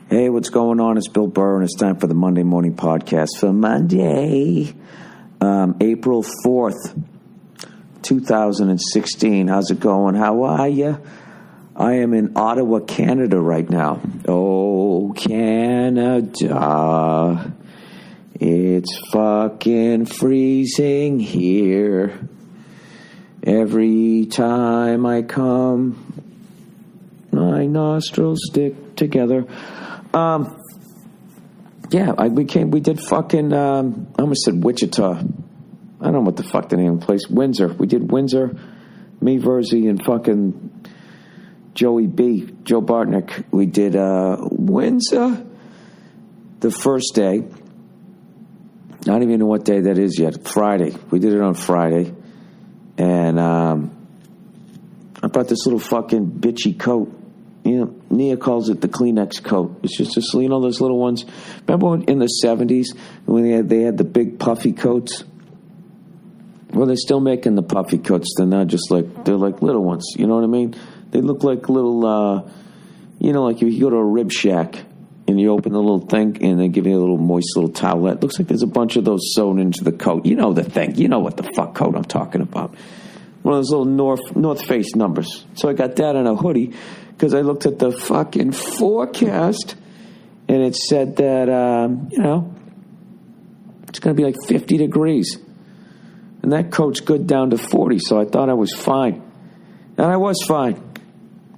Hey, what's going on? It's Bill Burr, and it's time for the Monday Morning Podcast for Monday, April 4th, 2016. How's it going? How are you? I am in Ottawa, Canada right now. Oh, Canada. It's fucking freezing here. Every time I come, my nostrils stick together. We did fucking, I almost said Wichita. I don't know what the fuck the name of the place. Windsor. We did Windsor, me, Verzi, and fucking Joe Bartnick. We did, Windsor the first day. I don't even know what day that is yet. Friday. We did it on Friday. And, I bought this little fucking bitchy coat. You know, Nia calls it the Kleenex coat. It's just those little ones. Remember in the 70s when they had the big puffy coats? Well, they're still making the puffy coats. They're not just they're like little ones. You know what I mean? They look like little, like if you go to a rib shack and you open the little thing and they give you a little moist little towelette. Looks like there's a bunch of those sewn into the coat. You know the thing. You know what the fuck coat I'm talking about. One of those little North Face numbers. So I got that in a hoodie. Because I looked at the fucking forecast, and it said that, it's going to be like 50 degrees. And that coat's good down to 40, so I thought I was fine. And I was fine.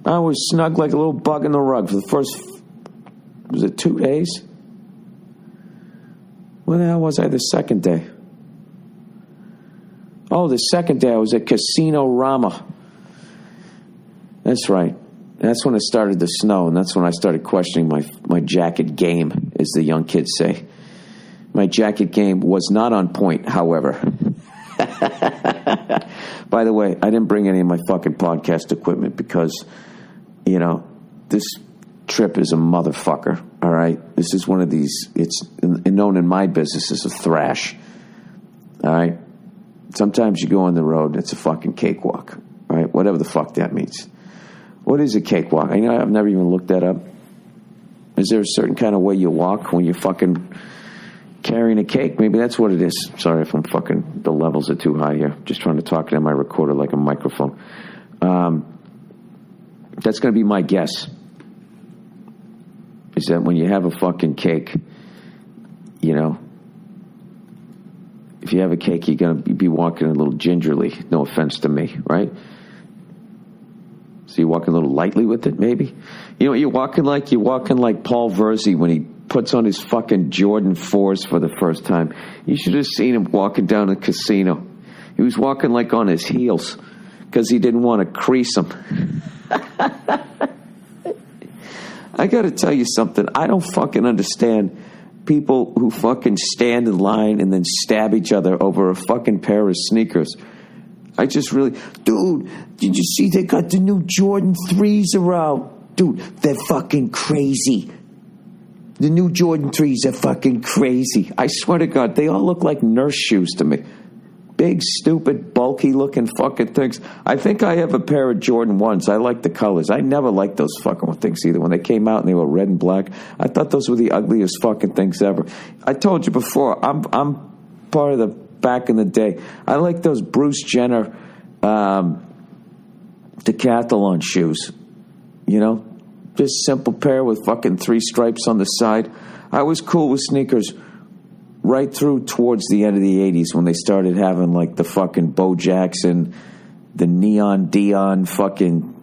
I was snug like a little bug in the rug for the first, 2 days? Where the hell was I the second day? Oh, the second day I was at Casino Rama. That's right. That's when it started to snow, and that's when I started questioning my jacket game, as the young kids say. My jacket game was not on point, however. By the way, I didn't bring any of my fucking podcast equipment because, this trip is a motherfucker, all right? This is one of these, it's known in my business as a thrash, all right? Sometimes you go on the road, and it's a fucking cakewalk, all right? Whatever the fuck that means. What is a cakewalk? I've never even looked that up. Is there a certain kind of way you walk when you're fucking carrying a cake? Maybe that's what it is. Sorry if the levels are too high here. Just trying to talk into my recorder like a microphone. That's going to be my guess. Is that when you have a fucking cake, if you have a cake, you're going to be walking a little gingerly. No offense to me, right? So you're walking a little lightly with it, maybe? You know what you're walking like? You're walking like Paul Verzi when he puts on his fucking Jordan 4s for the first time. You should have seen him walking down the casino. He was walking like on his heels because he didn't want to crease them. I got to tell you something. I don't fucking understand people who fucking stand in line and then stab each other over a fucking pair of sneakers. I just really... Dude, did you see they got the new Jordan 3s around? Dude, they're fucking crazy. The new Jordan 3s are fucking crazy. I swear to God, they all look like nurse shoes to me. Big, stupid, bulky-looking fucking things. I think I have a pair of Jordan 1s. I like the colors. I never liked those fucking things either. When they came out and they were red and black, I thought those were the ugliest fucking things ever. I told you before, I'm part of the... Back in the day, I like those Bruce Jenner decathlon shoes. Just simple pair with fucking 3 stripes on the side. I was cool with sneakers right through towards the end of the 80s when they started having like the fucking Bo Jackson, the neon Dion fucking...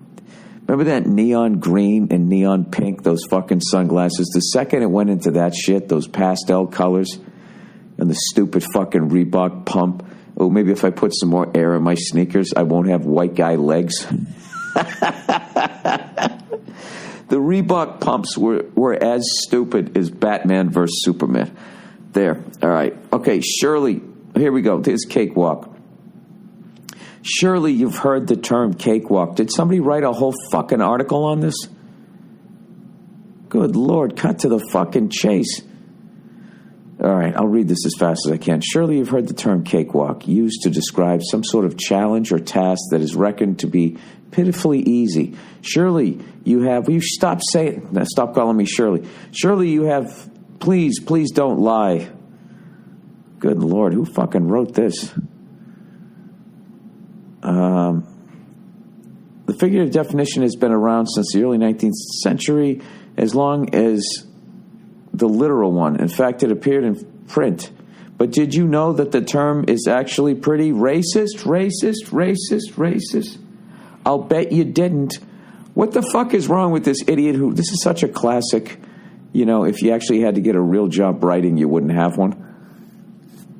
Remember that neon green and neon pink, those fucking sunglasses? The second it went into that shit, those pastel colors... And the stupid fucking Reebok pump. Oh, maybe if I put some more air in my sneakers, I won't have white guy legs. The Reebok pumps were as stupid as Batman versus Superman. There. All right. Okay, Shirley. Here we go. There's cakewalk. Surely you've heard the term cakewalk. Did somebody write a whole fucking article on this? Good Lord, cut to the fucking chase. All right, I'll read this as fast as I can. Surely you've heard the term cakewalk, used to describe some sort of challenge or task that is reckoned to be pitifully easy. Surely you have... Will you stop saying... Stop calling me Shirley. Surely you have... Please don't lie. Good Lord, who fucking wrote this? The figurative definition has been around since the early 19th century, as long as the literal one. In fact, it appeared in print. But did you know that the term is actually pretty racist? I'll bet you didn't. What the fuck is wrong with this idiot who... This is such a classic, if you actually had to get a real job writing, you wouldn't have one.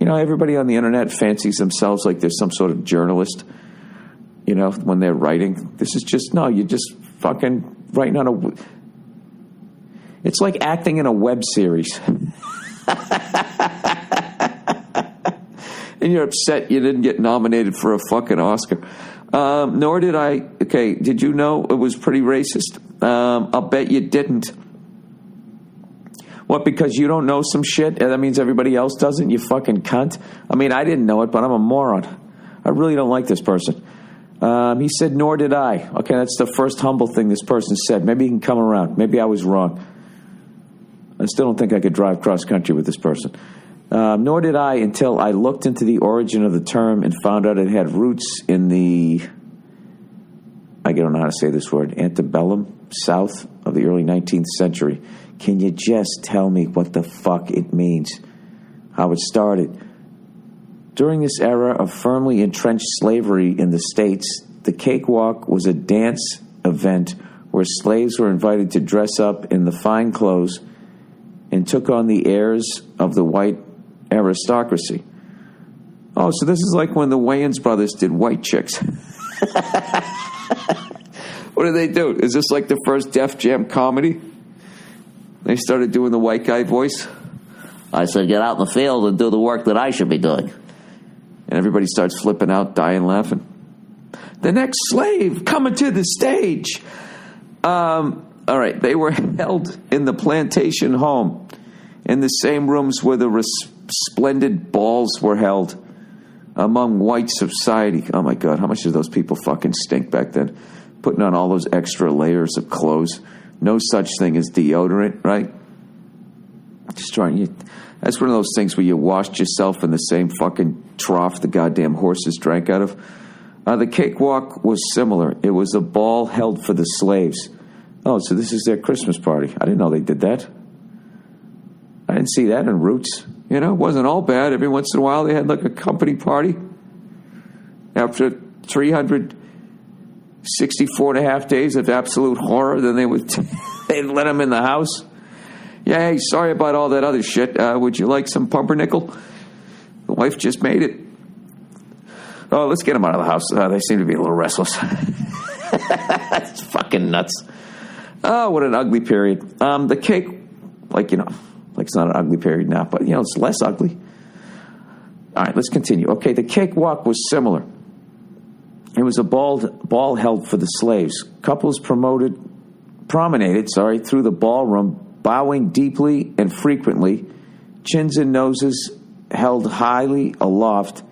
Everybody on the internet fancies themselves like they're some sort of journalist, when they're writing. This is just... No, you're just fucking writing on a... It's like acting in a web series. And you're upset you didn't get nominated for a fucking Oscar. Nor did I... Okay, did you know it was pretty racist? I'll bet you didn't. What, because you don't know some shit? That means everybody else doesn't, you fucking cunt? I mean, I didn't know it, but I'm a moron. I really don't like this person. He said, nor did I. Okay, that's the first humble thing this person said. Maybe he can come around. Maybe I was wrong. I still don't think I could drive cross-country with this person. Nor did I until I looked into the origin of the term and found out it had roots in the, I don't know how to say this word, antebellum, south of the early 19th century. Can you just tell me what the fuck it means? How it started? During this era of firmly entrenched slavery in the States, the cakewalk was a dance event where slaves were invited to dress up in the fine clothes and took on the airs of the white aristocracy. Oh, so this is like when the Wayans brothers did White Chicks. What did they do? Is this like the first Def Jam comedy? They started doing the white guy voice. I said, get out in the field and do the work that I should be doing. And everybody starts flipping out, dying laughing. The next slave coming to the stage. All right, they were held in the plantation home, in the same rooms where the resplendent balls were held among white society. Oh, my God, how much did those people fucking stink back then? Putting on all those extra layers of clothes. No such thing as deodorant, right? That's one of those things where you washed yourself in the same fucking trough the goddamn horses drank out of. The cakewalk was similar. It was a ball held for the slaves. Oh, so this is their Christmas party. I didn't know they did that. I didn't see that in Roots. It wasn't all bad. Every once in a while they had like a company party. After 364 and a half days of absolute horror, then they'd let them in the house. Yeah, hey, sorry about all that other shit. Would you like some pumpernickel? The wife just made it. Oh, let's get them out of the house. They seem to be a little restless. It's fucking nuts. Oh, what an ugly period. The cake, like it's not an ugly period now, but, it's less ugly. All right, let's continue. Okay, the cakewalk was similar. It was a ball held for the slaves. Couples promenaded through the ballroom, bowing deeply and frequently, chins and noses held highly aloft.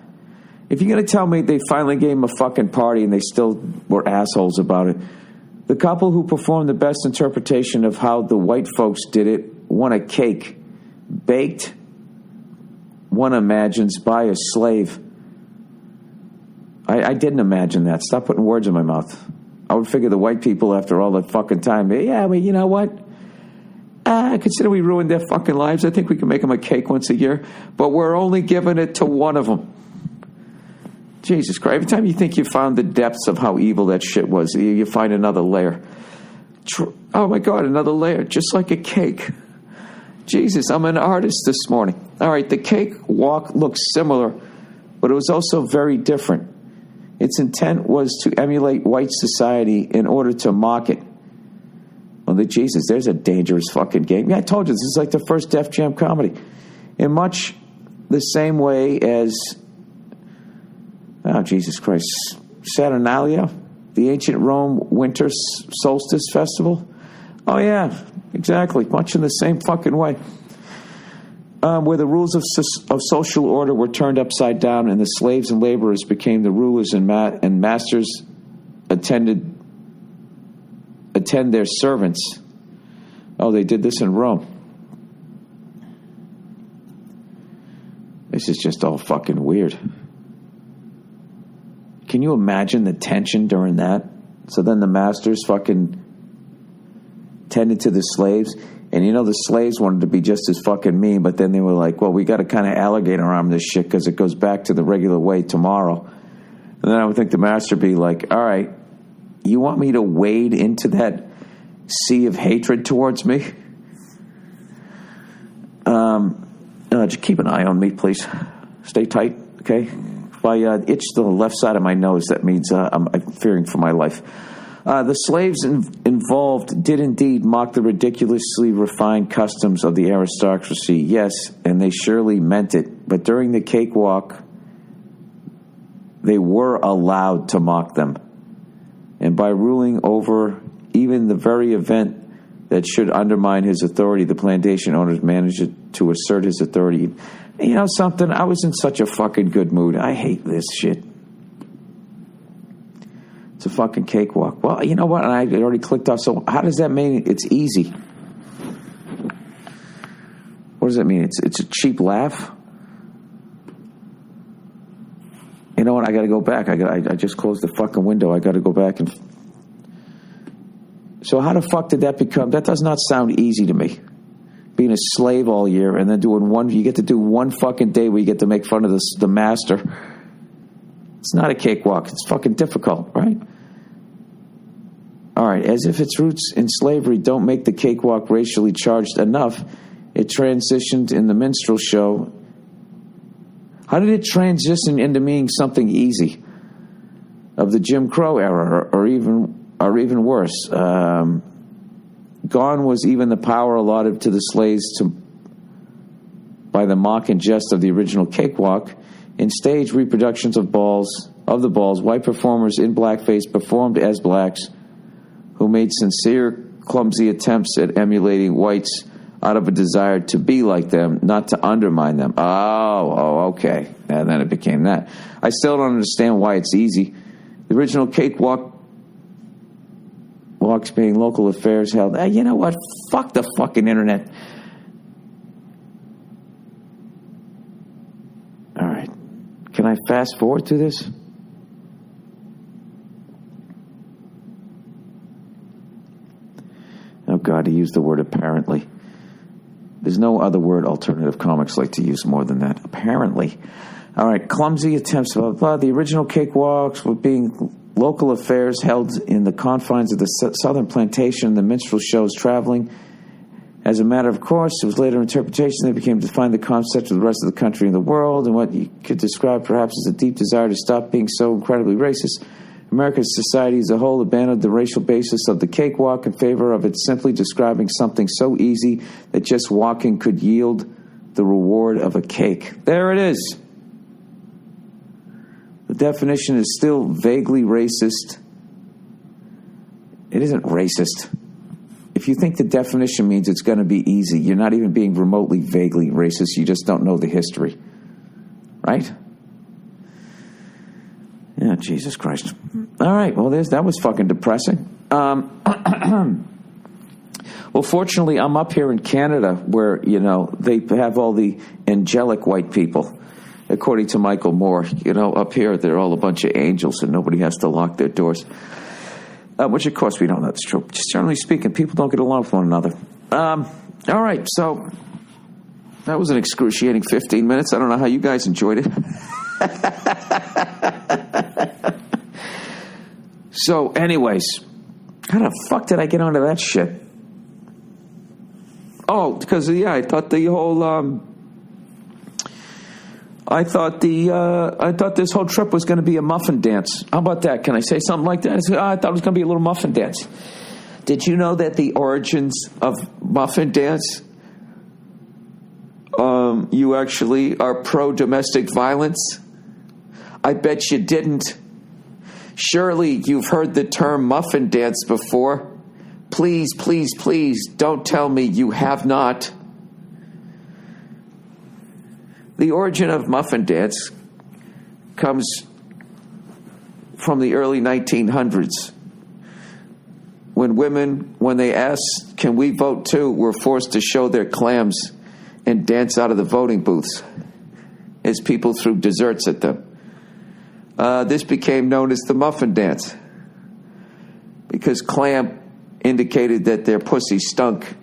If you're going to tell me they finally gave them a fucking party and they still were assholes about it, the couple who performed the best interpretation of how the white folks did it won a cake, baked, one imagines, by a slave. I didn't imagine that. Stop putting words in my mouth. I would figure the white people, after all that fucking time, yeah, well, you know what? I consider we ruined their fucking lives. I think we can make them a cake once a year, but we're only giving it to one of them. Jesus Christ. Every time you think you found the depths of how evil that shit was, you find another layer. Oh, my God, another layer, just like a cake. Jesus, I'm an artist this morning. All right, the cake walk looks similar, but it was also very different. Its intent was to emulate white society in order to mock it. Well, Jesus, there's a dangerous fucking game. Yeah, I told you, this is like the first Def Jam comedy. In much the same way as... Oh, Jesus Christ. Saturnalia, the ancient Rome winter solstice festival. Oh, yeah, exactly. Much in the same fucking way. where the rules of social order were turned upside down and the slaves and laborers became the rulers and masters attend their servants. Oh, they did this in Rome. This is just all fucking weird. Can you imagine the tension during that? So then the masters fucking tended to the slaves. And you know, the slaves wanted to be just as fucking mean, but then they were like, well, we got to kind of alligator arm this shit because it goes back to the regular way tomorrow. And then I would think the master would be like, all right, you want me to wade into that sea of hatred towards me? Just keep an eye on me, please. Stay tight, okay? If I itch the left side of my nose, that means I'm fearing for my life. The slaves involved did indeed mock the ridiculously refined customs of the aristocracy, yes, and they surely meant it. But during the cakewalk, they were allowed to mock them. And by ruling over even the very event that should undermine his authority, the plantation owners managed to assert his authority. You know something? I was in such a fucking good mood. I hate this shit. It's a fucking cakewalk. Well, you know what? I already clicked off. So how does that mean it's easy? What does that mean? It's a cheap laugh? You know what? I got to go back. I just closed the fucking window. I got to go back and... So how the fuck did that become? That does not sound easy to me. Being a slave all year and then you get to do one fucking day where you get to make fun of the master. It's not a cakewalk. It's fucking difficult, right? All right, as if its roots in slavery don't make the cakewalk racially charged enough, it transitioned in the minstrel show. How did it transition into being something easy? Of the Jim Crow era, or even worse. Gone was even the power allotted to the slaves by the mock and jest of the original cakewalk. In stage reproductions of the balls, white performers in blackface performed as blacks who made sincere, clumsy attempts at emulating whites out of a desire to be like them, not to undermine them. Oh, okay. And then it became that. I still don't understand why it's easy. The original cakewalk walks being local affairs held. You know what? Fuck the fucking internet. All right. Can I fast forward to this? Oh, God, he used the word apparently. There's no other word alternative comics like to use more than that. Apparently. All right, clumsy attempts. Blah, blah, blah. The original cakewalks were being local affairs held in the confines of the southern plantation. The minstrel shows traveling. As a matter of course, it was later interpretation that became to define the concept of the rest of the country and the world, and what you could describe perhaps as a deep desire to stop being so incredibly racist. American society as a whole abandoned the racial basis of the cakewalk in favor of it simply describing something so easy that just walking could yield the reward of a cake. There it is. The definition is still vaguely racist. It isn't racist. If you think the definition means it's going to be easy, you're not even being remotely vaguely racist. You just don't know the history. Right? Yeah, Jesus Christ. All right, well, that was fucking depressing. Well, fortunately, I'm up here in Canada where, they have all the angelic white people. According to Michael Moore, up here, they're all a bunch of angels and nobody has to lock their doors. Which, of course, we know that's true. Just generally speaking, people don't get along with one another. All right, so that was an excruciating 15 minutes. I don't know how you guys enjoyed it. So, anyways, how the fuck did I get onto that shit? Oh, because, I thought the whole... I thought this whole trip was going to be a muffin dance. How about that? Can I say something like that? I thought it was going to be a little muffin dance. Did you know that the origins of muffin dance, you actually are pro-domestic violence? I bet you didn't. Surely you've heard the term muffin dance before. Please, please, please don't tell me you have not. The origin of muffin dance comes from the early 1900s, when women, when they asked, "Can we vote too?" were forced to show their clams and dance out of the voting booths as people threw desserts at them. This became known as the muffin dance because clam indicated that their pussy stunk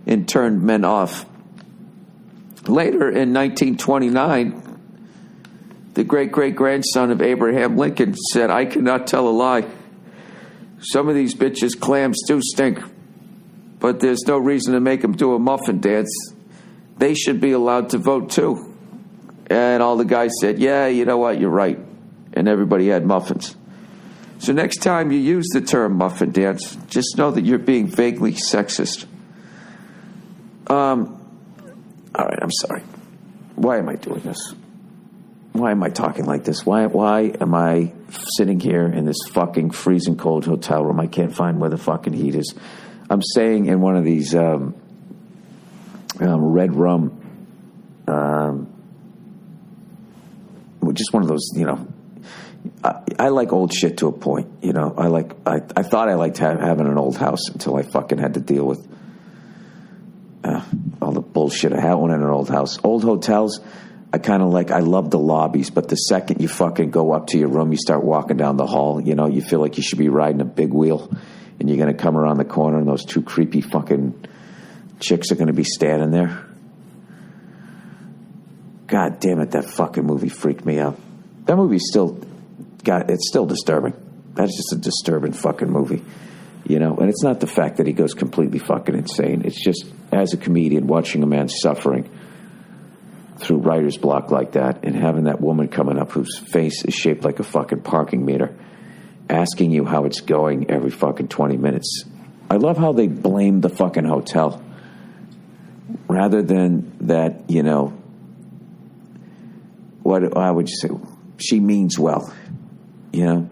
and turned men off. Later, in 1929, the great-great-grandson of Abraham Lincoln said, "I cannot tell a lie. Some of these bitches' clams do stink, but there's no reason to make them do a muffin dance. They should be allowed to vote too." And all the guys said, "Yeah, you know what, you're right." And everybody had muffins. So next time you use the term muffin dance, just know that you're being vaguely sexist. All right, I'm sorry. Why am I doing this? Why am I talking like this? Why am I sitting here in this fucking freezing cold hotel room? I can't find where the fucking heat is. I'm staying in one of these red rum, just one of those, you know. I like old shit to a point, you know. I thought I liked having an old house until I fucking had to deal with all the bullshit I had in an old house. Old hotels, I kind of like. I love the lobbies, but the second you fucking go up to your room, you start walking down the hall, you know, you feel like you should be riding a big wheel, and you're going to come around the corner, and those two creepy fucking chicks are going to be standing there. God damn it, that fucking movie freaked me out. That movie's still... God, it's still disturbing. That's just a disturbing fucking movie, you know. And it's not the fact that he goes completely fucking insane. It's just, as a comedian, watching a man suffering through writer's block like that, and having that woman coming up whose face is shaped like a fucking parking meter, asking you how it's going every fucking 20 minutes. I love how they blame the fucking hotel rather than that, you know. What I would say, she means well. You know,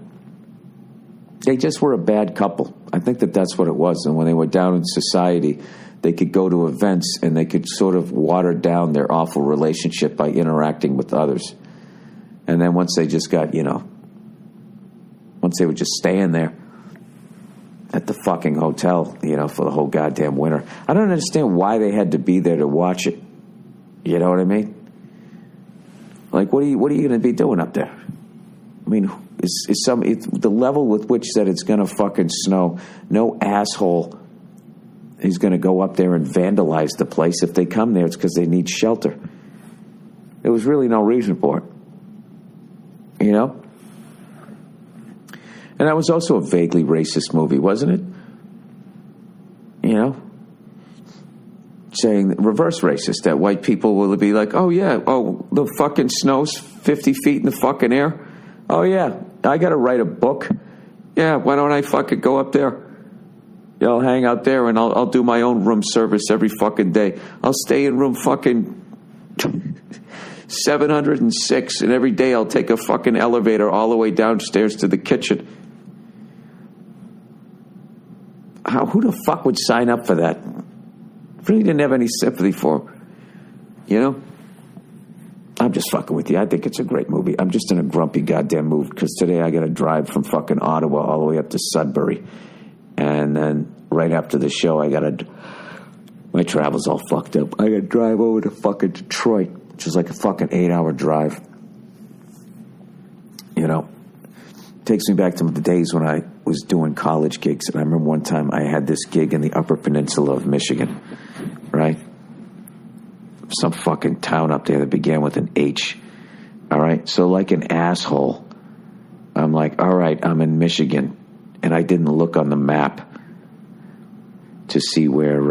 they just were a bad couple. I think that's what it was. And when they were down in society, they could go to events and they could sort of water down their awful relationship by interacting with others. And then once they just got, you know, once they were just staying there at the fucking hotel, you know, for the whole goddamn winter. I don't understand why they had to be there to watch it. You know what I mean? Like, what are you going to be doing up there? I mean, the level with which that it's going to fucking snow, no asshole is going to go up there and vandalize the place. If they come there, it's because they need shelter. There was really no reason for it. You know? And that was also a vaguely racist movie, wasn't it? You know? Saying reverse racist, that white people will be like, "Oh yeah, oh, the fucking snow's 50 feet in the fucking air. Oh yeah, I got to write a book. Yeah, why don't I fucking go up there? Yeah, I'll hang out there and I'll do my own room service every fucking day. I'll stay in room fucking 706, and every day I'll take a fucking elevator all the way downstairs to the kitchen." Who the fuck would sign up for that? Really didn't have any sympathy for him. You know? I'm just fucking with you. I think it's a great movie. I'm just in a grumpy goddamn mood because today I got to drive from fucking Ottawa all the way up to Sudbury. And then right after the show, my travel's all fucked up. I got to drive over to fucking Detroit, which is like a fucking 8-hour drive. You know? Takes me back to the days when I was doing college gigs. And I remember one time I had this gig in the Upper Peninsula of Michigan, right? Some fucking town up there that began with an H, all right? So like an asshole, I'm like, all right, I'm in Michigan. And I didn't look on the map to see where,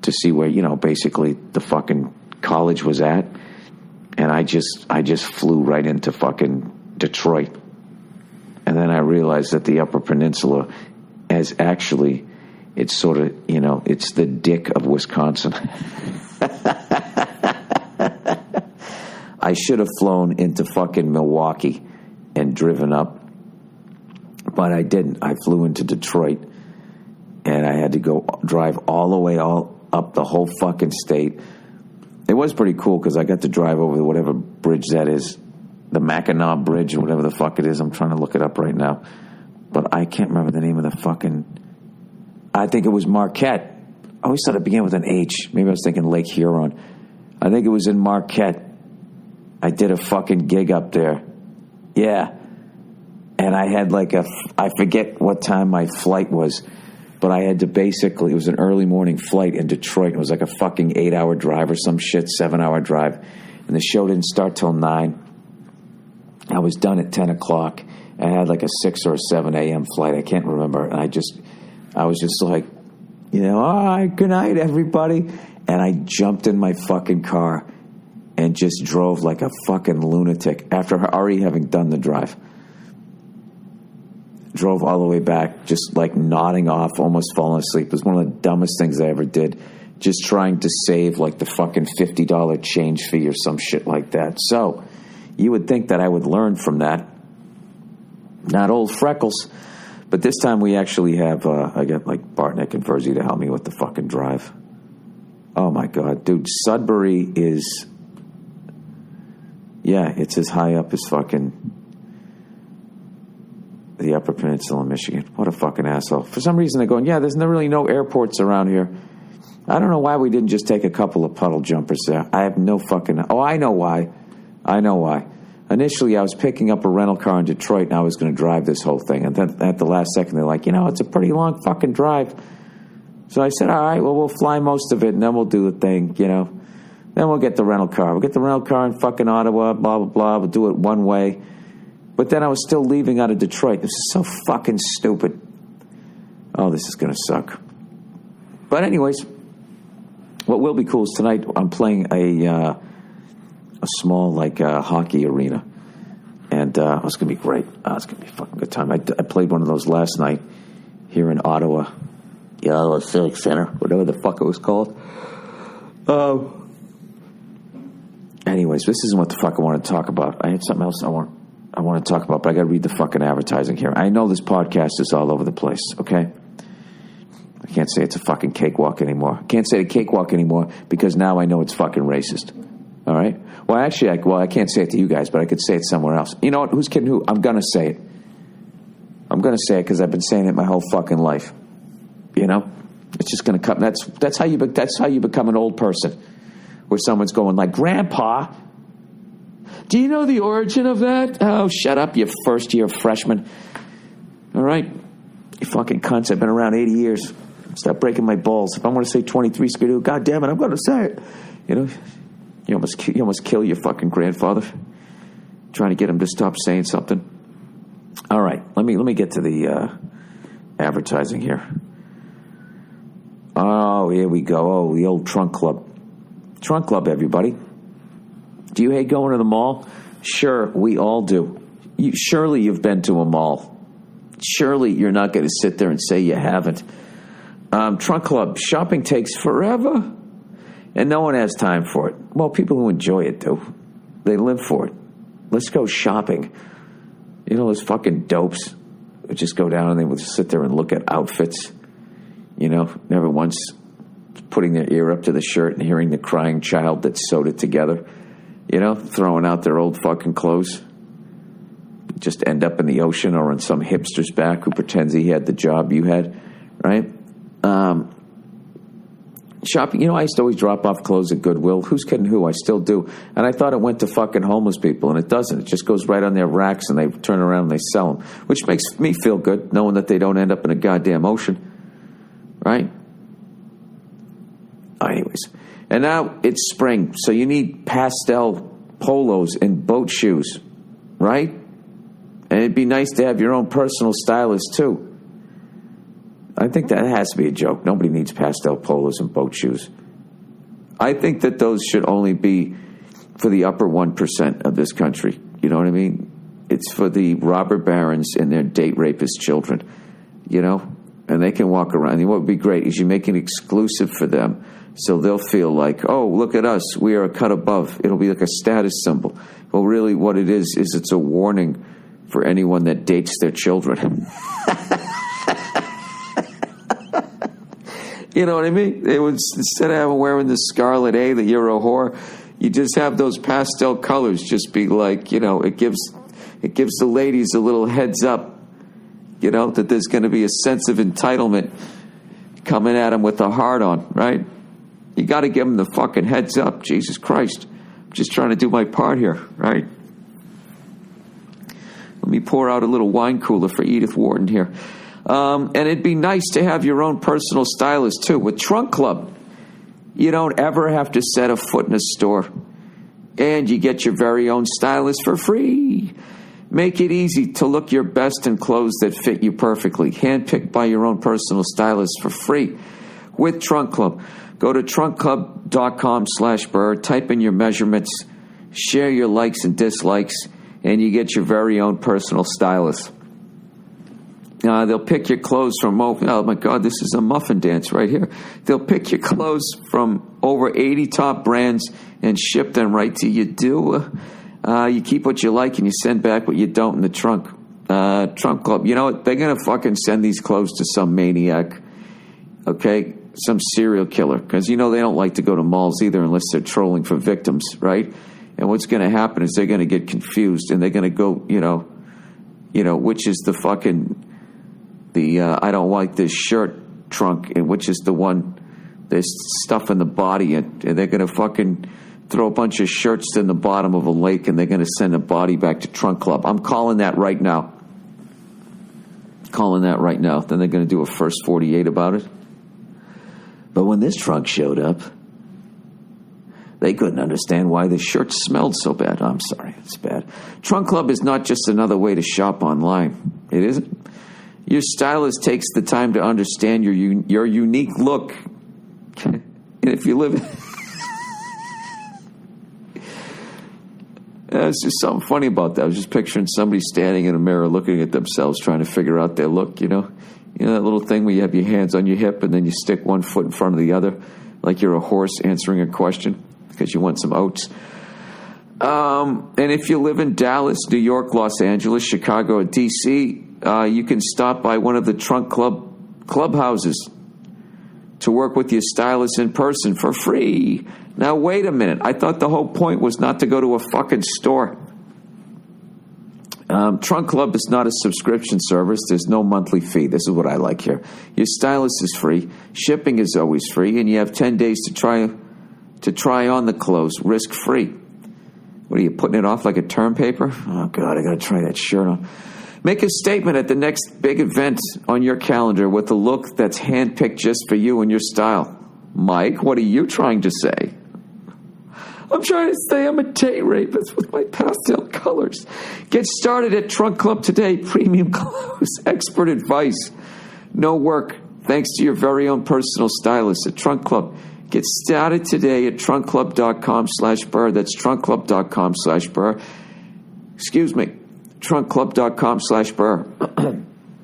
you know, basically the fucking college was at. And I just flew right into fucking Detroit. And then I realized that the Upper Peninsula is actually, it's sort of, you know, it's the dick of Wisconsin. I should have flown into fucking Milwaukee and driven up, but I didn't. I flew into Detroit, and I had to go drive all the way up the whole fucking state, It was pretty cool because I got to drive over whatever bridge that is, the Mackinac Bridge or whatever the fuck it is. I'm trying to look it up right now, but I can't remember the name of the fucking. I think it was Marquette. I always thought it began with an H. Maybe I was thinking Lake Huron. I think it was in Marquette. I did a fucking gig up there. Yeah. And I had I forget what time my flight was, but I had to basically, it was an early morning flight in Detroit. It was like a fucking 8-hour drive or some shit, 7-hour drive. And the show didn't start till 9. I was done at 10 o'clock. I had like a 6 or 7 a.m. flight. I can't remember. And I was just like, all right, good night, everybody. And I jumped in my fucking car and just drove like a fucking lunatic after already having done the drive. Drove all the way back, just like nodding off, almost falling asleep. It was one of the dumbest things I ever did. Just trying to save like the fucking $50 change fee or some shit like that. So you would think that I would learn from that. Not old Freckles. But this time we actually have, I got like Bartnick and Verzi to help me with the fucking drive. Oh my God, dude, Sudbury is, it's as high up as fucking the Upper Peninsula of Michigan. What a fucking asshole. For some reason they're going, there's really no airports around here. I don't know why we didn't just take a couple of puddle jumpers there. I have no fucking, I know why. Initially, I was picking up a rental car in Detroit, and I was going to drive this whole thing. And then at the last second, they're like, it's a pretty long fucking drive. So I said, all right, well, we'll fly most of it, and then we'll do the thing, Then we'll get the rental car. We'll get the rental car in fucking Ottawa, blah, blah, blah. We'll do it one way. But then I was still leaving out of Detroit. This is so fucking stupid. Oh, this is going to suck. But anyways, what will be cool is tonight I'm playing a small, hockey arena. And it's going to be great. It's going to be a fucking good time. I played one of those last night here in Ottawa. The Ottawa Civic Center, whatever the fuck it was called. Anyways, this isn't what the fuck I want to talk about. I had something else I want to talk about, but I got to read the fucking advertising here. I know this podcast is all over the place, okay? I can't say it's a fucking cakewalk anymore. I can't say a cakewalk anymore because now I know it's fucking racist. All right? Well, actually, I can't say it to you guys, but I could say it somewhere else. You know what? Who's kidding who? I'm going to say it. I'm going to say it because I've been saying it my whole fucking life. It's just going to come. That's how you become an old person, where someone's going like, Grandpa, do you know the origin of that? Oh, shut up, you first-year freshman. All right? You fucking cunts. I've been around 80 years. Stop breaking my balls. If I want to say 23 skidoo, God damn it, I'm going to say it. You almost kill your fucking grandfather trying to get him to stop saying something. All right, let me get to the advertising here. Oh, here we go. Oh, the old trunk club. Trunk club, everybody. Do you hate going to the mall? Sure, we all do. Surely you've been to a mall. Surely you're not going to sit there and say you haven't. Trunk club, shopping takes forever, and no one has time for it. Well, people who enjoy it do. They live for it. Let's go shopping. Those fucking dopes would just go down and they would sit there and look at outfits. Never once putting their ear up to the shirt and hearing the crying child that sewed it together. Throwing out their old fucking clothes. Just end up in the ocean or on some hipster's back who pretends he had the job you had, right? Shopping, I used to always drop off clothes at Goodwill. Who's kidding who? I still do. And I thought it went to fucking homeless people, and it doesn't. It just goes right on their racks, and they turn around and they sell them, which makes me feel good, knowing that they don't end up in a goddamn ocean, right? Anyways, and now it's spring, so you need pastel polos and boat shoes, right? And it'd be nice to have your own personal stylist, too. I think that has to be a joke. Nobody needs pastel polos and boat shoes. I think that those should only be for the upper 1% of this country. You know what I mean? It's for the robber barons and their date rapist children, and they can walk around. And what would be great is you make it exclusive for them, so they'll feel like, oh, look at us, we are a cut above. It'll be like a status symbol. Well, really what it is it's a warning for anyone that dates their children. You know what I mean? It was, instead of wearing the scarlet A that you're a whore, you just have those pastel colors. Just be like, you know, it gives the ladies a little heads up, you know, that there's going to be a sense of entitlement coming at them with a heart on, right? You got to give them the fucking heads up. Jesus Christ. I'm just trying to do my part here, right? Let me pour out a little wine cooler for Edith Wharton here. And it'd be nice to have your own personal stylist, too. With Trunk Club, you don't ever have to set a foot in a store. And you get your very own stylist for free. Make it easy to look your best in clothes that fit you perfectly. Handpicked by your own personal stylist for free with Trunk Club. Go to trunkclub.com/Burr, type in your measurements, share your likes and dislikes, and you get your very own personal stylist. They'll pick your clothes from, oh my God, this is a muffin dance right here. They'll pick your clothes from over 80 top brands and ship them right to you. You keep what you like and you send back what you don't in the trunk. Trunk Club, you know what? They're going to fucking send these clothes to some maniac, okay? Some serial killer, because you know they don't like to go to malls either unless they're trolling for victims, right? And what's going to happen is they're going to get confused and they're going to go, you know, which is the fucking, I don't like this shirt trunk, and which is the one, there's stuff in the body, and they're going to fucking throw a bunch of shirts in the bottom of a lake and they're going to send a body back to Trunk Club. I'm calling that right now. Then they're going to do a first 48 about it. But when this trunk showed up, they couldn't understand why the shirt smelled so bad. I'm sorry, it's bad. Trunk Club is not just another way to shop online. It isn't. Your stylist takes the time to understand your unique look. And if you live... There's just something funny about that. I was just picturing somebody standing in a mirror looking at themselves, trying to figure out their look, you know? You know that little thing where you have your hands on your hip and then you stick one foot in front of the other like you're a horse answering a question because you want some oats. And if you live in Dallas, New York, Los Angeles, Chicago, or D.C., you can stop by one of the Trunk Club clubhouses to work with your stylist in person for free. Now, wait a minute. I thought the whole point was not to go to a fucking store. Trunk Club is not a subscription service. There's no monthly fee. This is what I like here. Your stylist is free. Shipping is always free. And you have 10 days to try on the clothes, risk-free. What are you, putting it off like a term paper? Oh, God, I got to try that shirt on. Make a statement at the next big event on your calendar with a look that's handpicked just for you and your style. Mike, what are you trying to say? I'm trying to say I'm a date rapist with my pastel colors. Get started at Trunk Club today. Premium clothes, expert advice, no work, thanks to your very own personal stylist at Trunk Club. Get started today at trunkclub.com/Burr. That's trunkclub.com/Burr. Excuse me, trunkclub.com/Burr.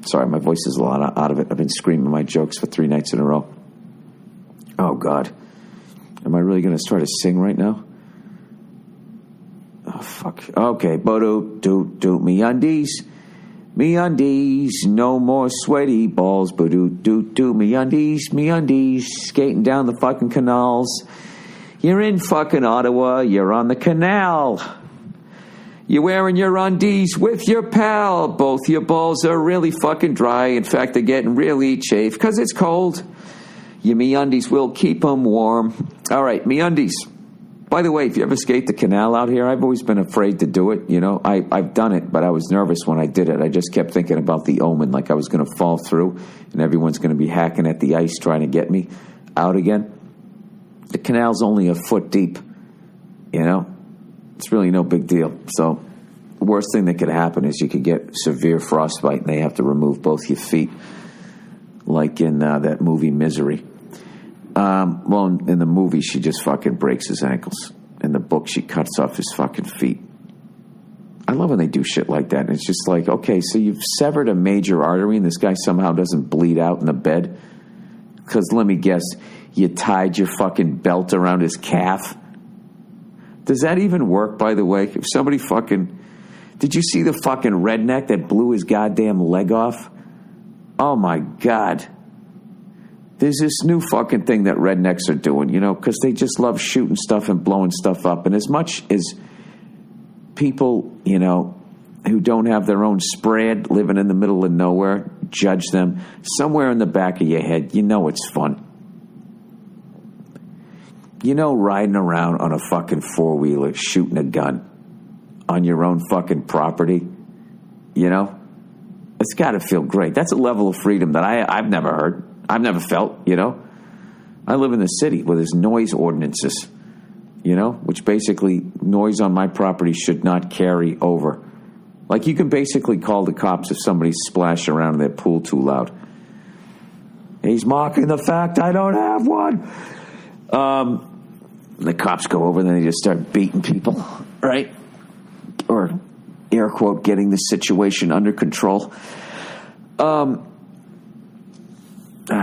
Sorry, my voice is a lot out of it. I've been screaming my jokes for 3 nights in a row. Oh, God. Am I really going to start to sing right now? Oh, fuck. Okay. Ba-do-do-do. Me-undies. Me-undies. No more sweaty balls. Ba-do-do-do. Me-undies. Me-undies. Skating down the fucking canals. You're in fucking Ottawa. You're on the canal. You're wearing your undies with your pal. Both your balls are really fucking dry. In fact, they're getting really chafed because it's cold. Your me-undies will keep them warm. All right, me-undies. By the way, if you ever skate the canal out here, I've always been afraid to do it. You know, I've done it, but I was nervous when I did it. I just kept thinking about the omen, like I was going to fall through and everyone's going to be hacking at the ice trying to get me out again. The canal's only a foot deep, you know. It's really no big deal. So the worst thing that could happen is you could get severe frostbite and they have to remove both your feet, like in that movie Misery. Well, in the movie, she just fucking breaks his ankles. In the book, she cuts off his fucking feet. I love when they do shit like that. And it's just like, okay, so you've severed a major artery and this guy somehow doesn't bleed out in the bed? Because let me guess, you tied your fucking belt around his calf? Does that even work, by the way? If somebody fucking... Did you see the fucking redneck that blew his goddamn leg off? Oh, my God. there's this new fucking thing that rednecks are doing, because they just love shooting stuff and blowing stuff up. And as much as people, who don't have their own spread, living in the middle of nowhere, judge them, somewhere in the back of your head, it's fun. Riding around on a fucking four-wheeler, shooting a gun on your own fucking property, it's got to feel great. That's a level of freedom that I've never heard. I've never felt, I live in the city where there's noise ordinances, which basically noise on my property should not carry over. Like, you can basically call the cops if somebody's splashing around in their pool too loud. He's mocking the fact I don't have one. The cops go over and then they just start beating people, right? Or, air quote, getting the situation under control.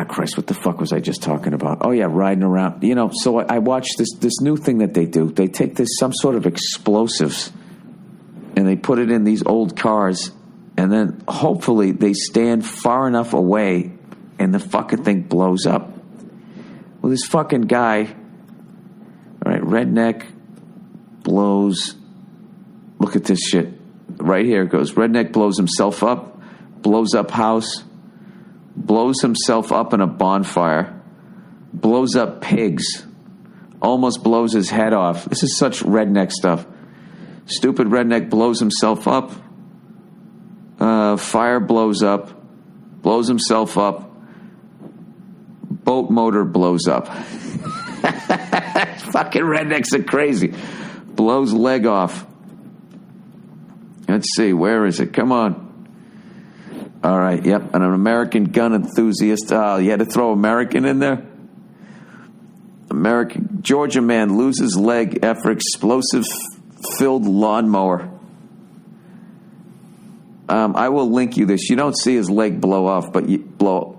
Christ, what the fuck was I just talking about? Oh, yeah, riding around. So I watched this new thing that they do. They take some sort of explosives, and they put it in these old cars, and then hopefully they stand far enough away, and the fucking thing blows up. Well, this fucking guy, all right, redneck blows, look at this shit. Right here it goes. Redneck blows himself up, blows up house, blows himself up in a bonfire, blows up pigs, almost blows his head off. This is such redneck stuff. Stupid redneck blows himself up. Fire blows up, blows himself up. Boat motor blows up. Fucking rednecks are crazy. Blows leg off. Let's see, where is it? Come on. All right, yep, an American gun enthusiast. Oh, you had to throw American in there? Georgia man loses leg after explosive-filled lawnmower. I will link you this. You don't see his leg blow off, but you blow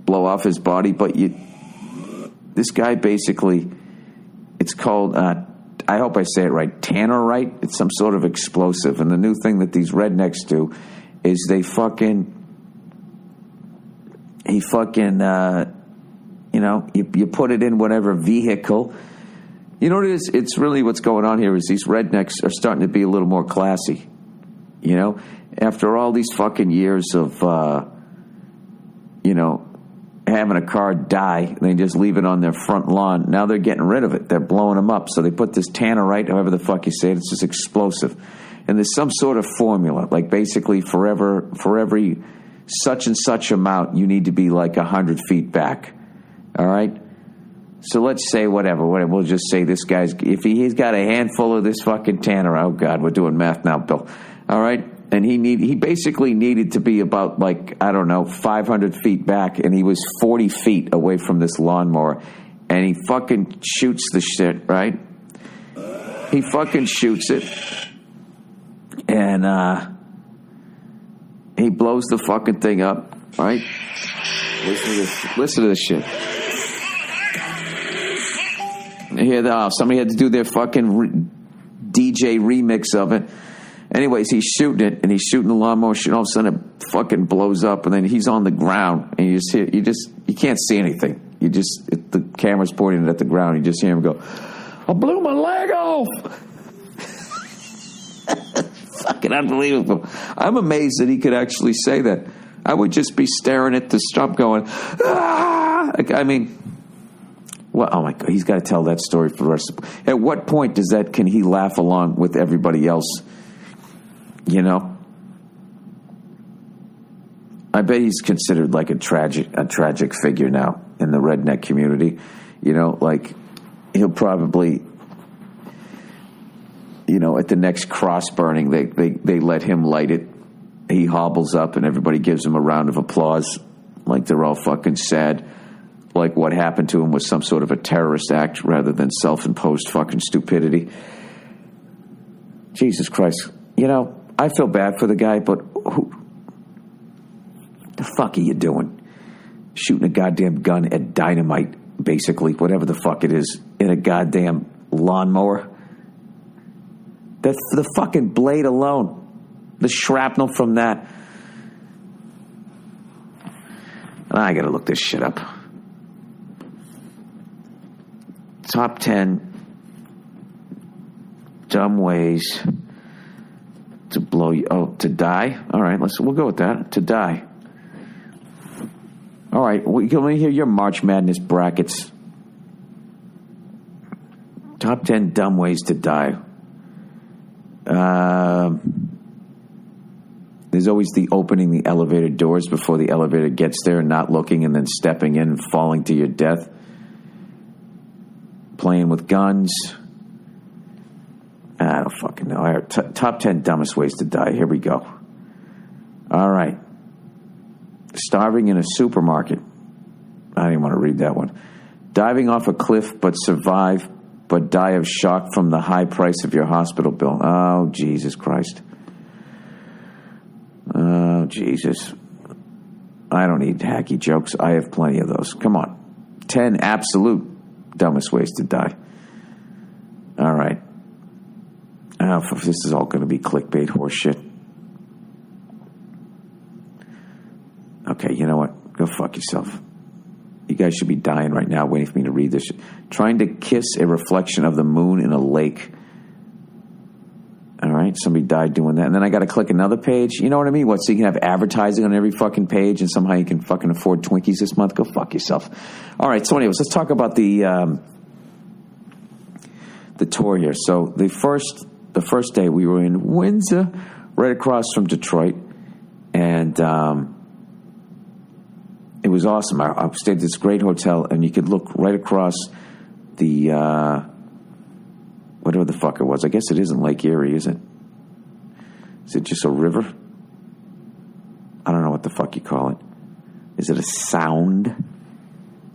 off his body, but this guy basically, it's called, I hope I say it right, tannerite. It's some sort of explosive, and the new thing that these rednecks do is you put it in whatever vehicle. You know what it is? It's really what's going on here is these rednecks are starting to be a little more classy. After all these fucking years of, having a car die, and they just leave it on their front lawn. Now they're getting rid of it. They're blowing them up. So they put this tannerite, however the fuck you say it, it's just explosive. And there's some sort of formula, like basically for every such and such amount, you need to be like 100 feet back. All right? So let's say whatever. We'll just say this guy's, if he's got a handful of this fucking tanner, oh God, we're doing math now, Bill. All right? And he basically needed to be about 500 feet back, and he was 40 feet away from this lawnmower, and he fucking shoots the shit, right? He fucking shoots it, and he blows the fucking thing up, right? Listen to this shit. Here, somebody had to do their fucking DJ remix of it. Anyways, he's shooting it, and he's shooting the lawnmower, and all of a sudden it fucking blows up, and then he's on the ground, and you can't see anything. The camera's pointing at the ground, you just hear him go, I blew my leg off! Fucking unbelievable. I'm amazed that he could actually say that. I would just be staring at the stump going, ah! Well, oh my God, he's got to tell that story for the rest of it. At what point can he laugh along with everybody else? I bet he's considered like a tragic figure now in the redneck community. He'll probably, at the next cross burning, they let him light it. He hobbles up and everybody gives him a round of applause, like they're all fucking sad, like what happened to him was some sort of a terrorist act rather than self-imposed fucking stupidity. Jesus Christ. I feel bad for the guy, but who the fuck are you doing? Shooting a goddamn gun at dynamite, basically, whatever the fuck it is, in a goddamn lawnmower. The fucking blade alone, the shrapnel from that. I gotta look this shit up. Top 10 dumb ways to blow you. Oh, to die? All right, we'll go with that. To die. All right, let me hear your March Madness brackets. Top 10 dumb ways to die. There's always the opening the elevator doors before the elevator gets there and not looking and then stepping in and falling to your death. Playing with guns. I don't fucking know. All right, top 10 dumbest ways to die. Here we go. All right. Starving in a supermarket. I didn't want to read that one. Diving off a cliff but survive but die of shock from the high price of your hospital bill. Oh, Jesus Christ. Oh, Jesus. I don't need hacky jokes. I have plenty of those. Come on. 10 absolute dumbest ways to die. All right. Oh, this is all going to be clickbait horseshit. Okay, you know what? Go fuck yourself. You guys should be dying right now waiting for me to read this shit. Trying to kiss a reflection of the moon in a lake. All right, somebody died doing that. And then I got to click another page. You know what I mean? What, so you can have advertising on every fucking page and somehow you can fucking afford Twinkies this month? Go fuck yourself. All right, so anyways, let's talk about the tour here. So the first day we were in Windsor, right across from Detroit. And it was awesome. I stayed at this great hotel, and you could look right across the, whatever the fuck it was. I guess it isn't Lake Erie, is it? Is it just a river? I don't know what the fuck you call it. Is it a sound?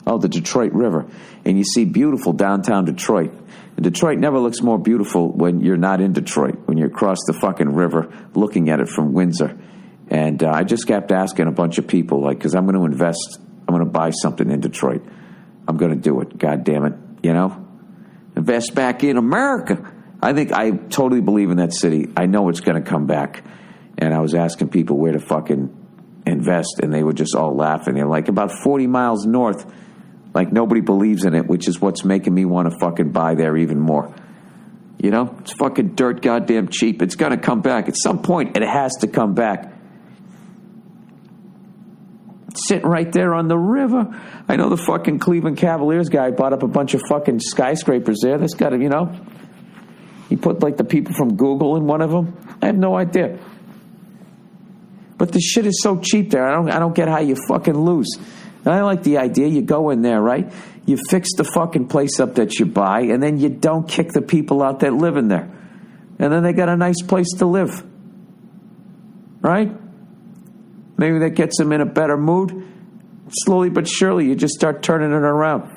Oh, the Detroit River. And you see beautiful downtown Detroit. And Detroit never looks more beautiful when you're not in Detroit, when you're across the fucking river looking at it from Windsor. And I just kept asking a bunch of people, like, because I'm going to invest, I'm going to buy something in Detroit. I'm going to do it. God damn it. You know? Invest back in America. I totally believe in that city. I know it's going to come back. And I was asking people where to fucking invest, and they were just all laughing. They're like, about 40 miles north. Like, nobody believes in it, which is what's making me want to fucking buy there even more. You know? It's fucking dirt goddamn cheap. It's going to come back. At some point, it has to come back. Sitting right there on the river. I know the fucking Cleveland Cavaliers guy bought up a bunch of fucking skyscrapers there. That's got to, you know. He put like the people from Google in one of them. I have no idea. But the shit is so cheap there. I don't get how you fucking lose. And I like the idea. You go in there, right? You fix the fucking place up that you buy, and then you don't kick the people out that live in there. And then they got a nice place to live. Right? Maybe that gets them in a better mood. Slowly but surely, you just start turning it around.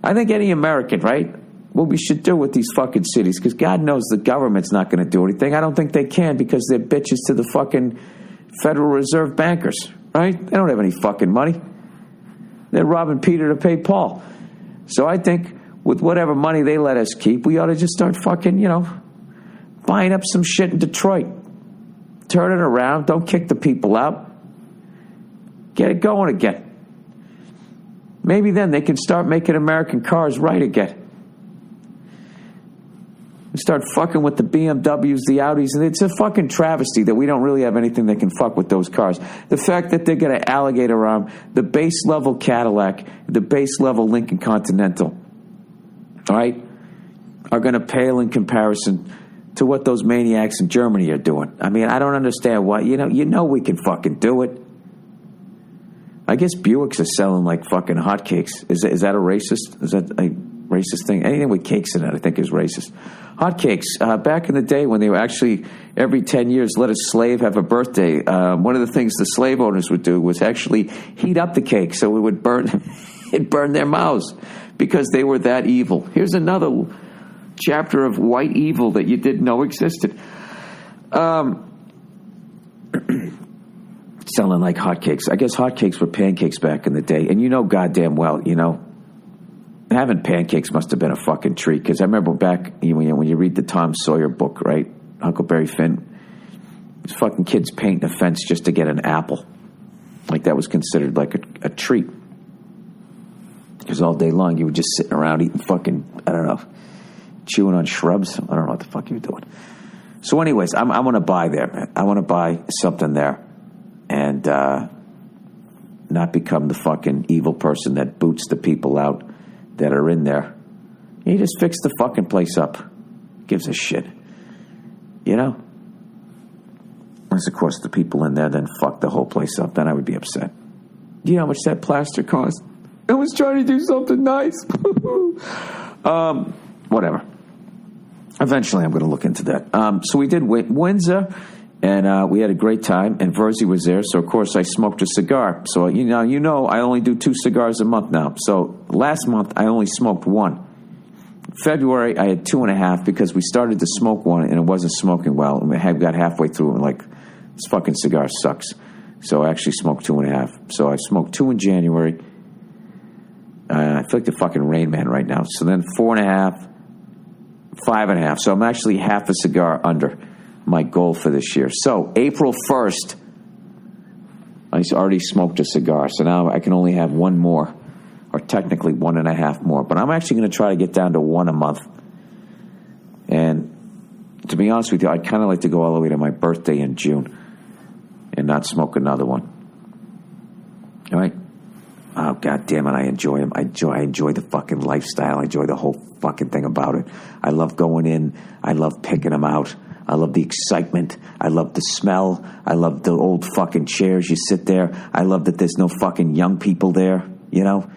I think any American, right? What we should do with these fucking cities, because God knows the government's not going to do anything. I don't think they can because they're bitches to the fucking Federal Reserve bankers, right? They don't have any fucking money. They're robbing Peter to pay Paul. So I think with whatever money they let us keep, we ought to just start fucking, you know, buying up some shit in Detroit. Turn it around. Don't kick the people out. Get it going again. Maybe then they can start making American cars right again. Start fucking with the BMWs, the Audis, and it's a fucking travesty that we don't really have anything that can fuck with those cars. The fact that they're going to alligator arm the base level Cadillac, the base level Lincoln Continental, all right, are going to pale in comparison to what those maniacs in Germany are doing. I mean, I don't understand why. You know we can fucking do it. I guess Buicks are selling like fucking hotcakes. Is that a racist? Is that a racist thing? Anything with cakes in it, I think, is racist. Hotcakes. Back in the day when they were actually every 10 years let a slave have a birthday, one of the things the slave owners would do was actually heat up the cake so it would burn, it burned their mouths because they were that evil. Here's another chapter of white evil that you didn't know existed. Selling like hotcakes. I guess hotcakes were pancakes back in the day. And you know goddamn well, you know, having pancakes must have been a fucking treat. Because I remember back when you read the Tom Sawyer book, right? Huckleberry Finn. These fucking kids painting a fence just to get an apple. Like that was considered like a treat. Because all day long you were just sitting around eating fucking, I don't know, chewing on shrubs. I don't know what the fuck you were doing. So anyways, I want to buy there, man. I want to buy something there and not become the fucking evil person that boots the people out that are in there. You just fix the fucking place up. Gives a shit. You know? Unless, of course, the people in there then fuck the whole place up. Then I would be upset. Do you know how much that plaster cost? I was trying to do something nice. Whatever. Eventually, I'm going to look into that. So we did Windsor, and we had a great time. And Verzi was there, so of course I smoked a cigar. So you know, I only do 2 cigars a month now. So last month I only smoked 1. February I had 2.5 because we started to smoke one and it wasn't smoking well. And we got halfway through and like, this fucking cigar sucks. So I actually smoked 2.5. So I smoked 2 in January. I feel like the fucking Rain Man right now. So then 4.5, 5.5. So I'm actually half a cigar under my goal for this year. So April 1st, I already smoked a cigar. So now I can only have 1 more, or technically 1.5 more. But I'm actually going to try to get down to 1 a month. And to be honest with you, I'd kind of like to go all the way to my birthday in June and not smoke another one. All right? Oh, God damn it, I enjoy them. I enjoy the fucking lifestyle. I enjoy the whole fucking thing about it. I love going in. I love picking them out. I love the excitement. I love the smell. I love the old fucking chairs. You sit there. I love that there's no fucking young people there, you know?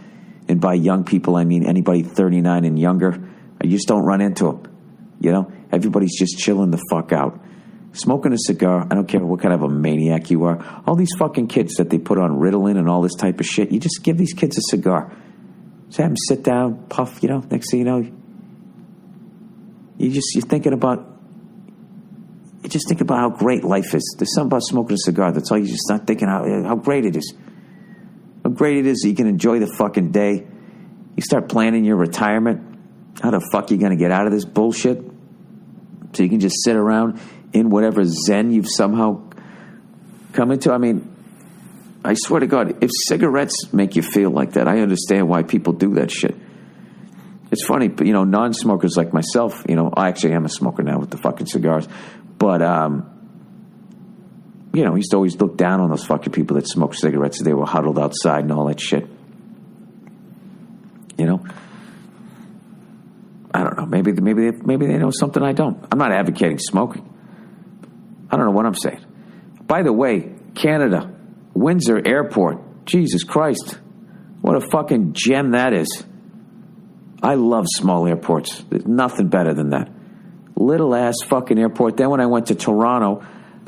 And by young people, I mean anybody 39 and younger. I just don't run into them, you know? Everybody's just chilling the fuck out. Smoking a cigar, I don't care what kind of a maniac you are. All these fucking kids that they put on Ritalin and all this type of shit, you just give these kids a cigar. Just have them sit down, puff, you know, next thing you know, you're thinking about how great life is. There's something about smoking a cigar that's all you just not thinking how great it is. How great it is that you can enjoy the fucking day. You start planning your retirement. How the fuck are you going to get out of this bullshit? So you can just sit around in whatever zen you've somehow come into. I mean, I swear to God, if cigarettes make you feel like that, I understand why people do that shit. It's funny, but, you know, non-smokers like myself, you know, I actually am a smoker now with the fucking cigars, but, you know, I used to always look down on those fucking people that smoke cigarettes. They were huddled outside and all that shit. You know? I don't know. Maybe they know something I don't. I'm not advocating smoking. I don't know what I'm saying. By the way, Canada, Windsor Airport, Jesus Christ, what a fucking gem that is. I love small airports. There's nothing better than that. Little ass fucking airport. Then when I went to Toronto,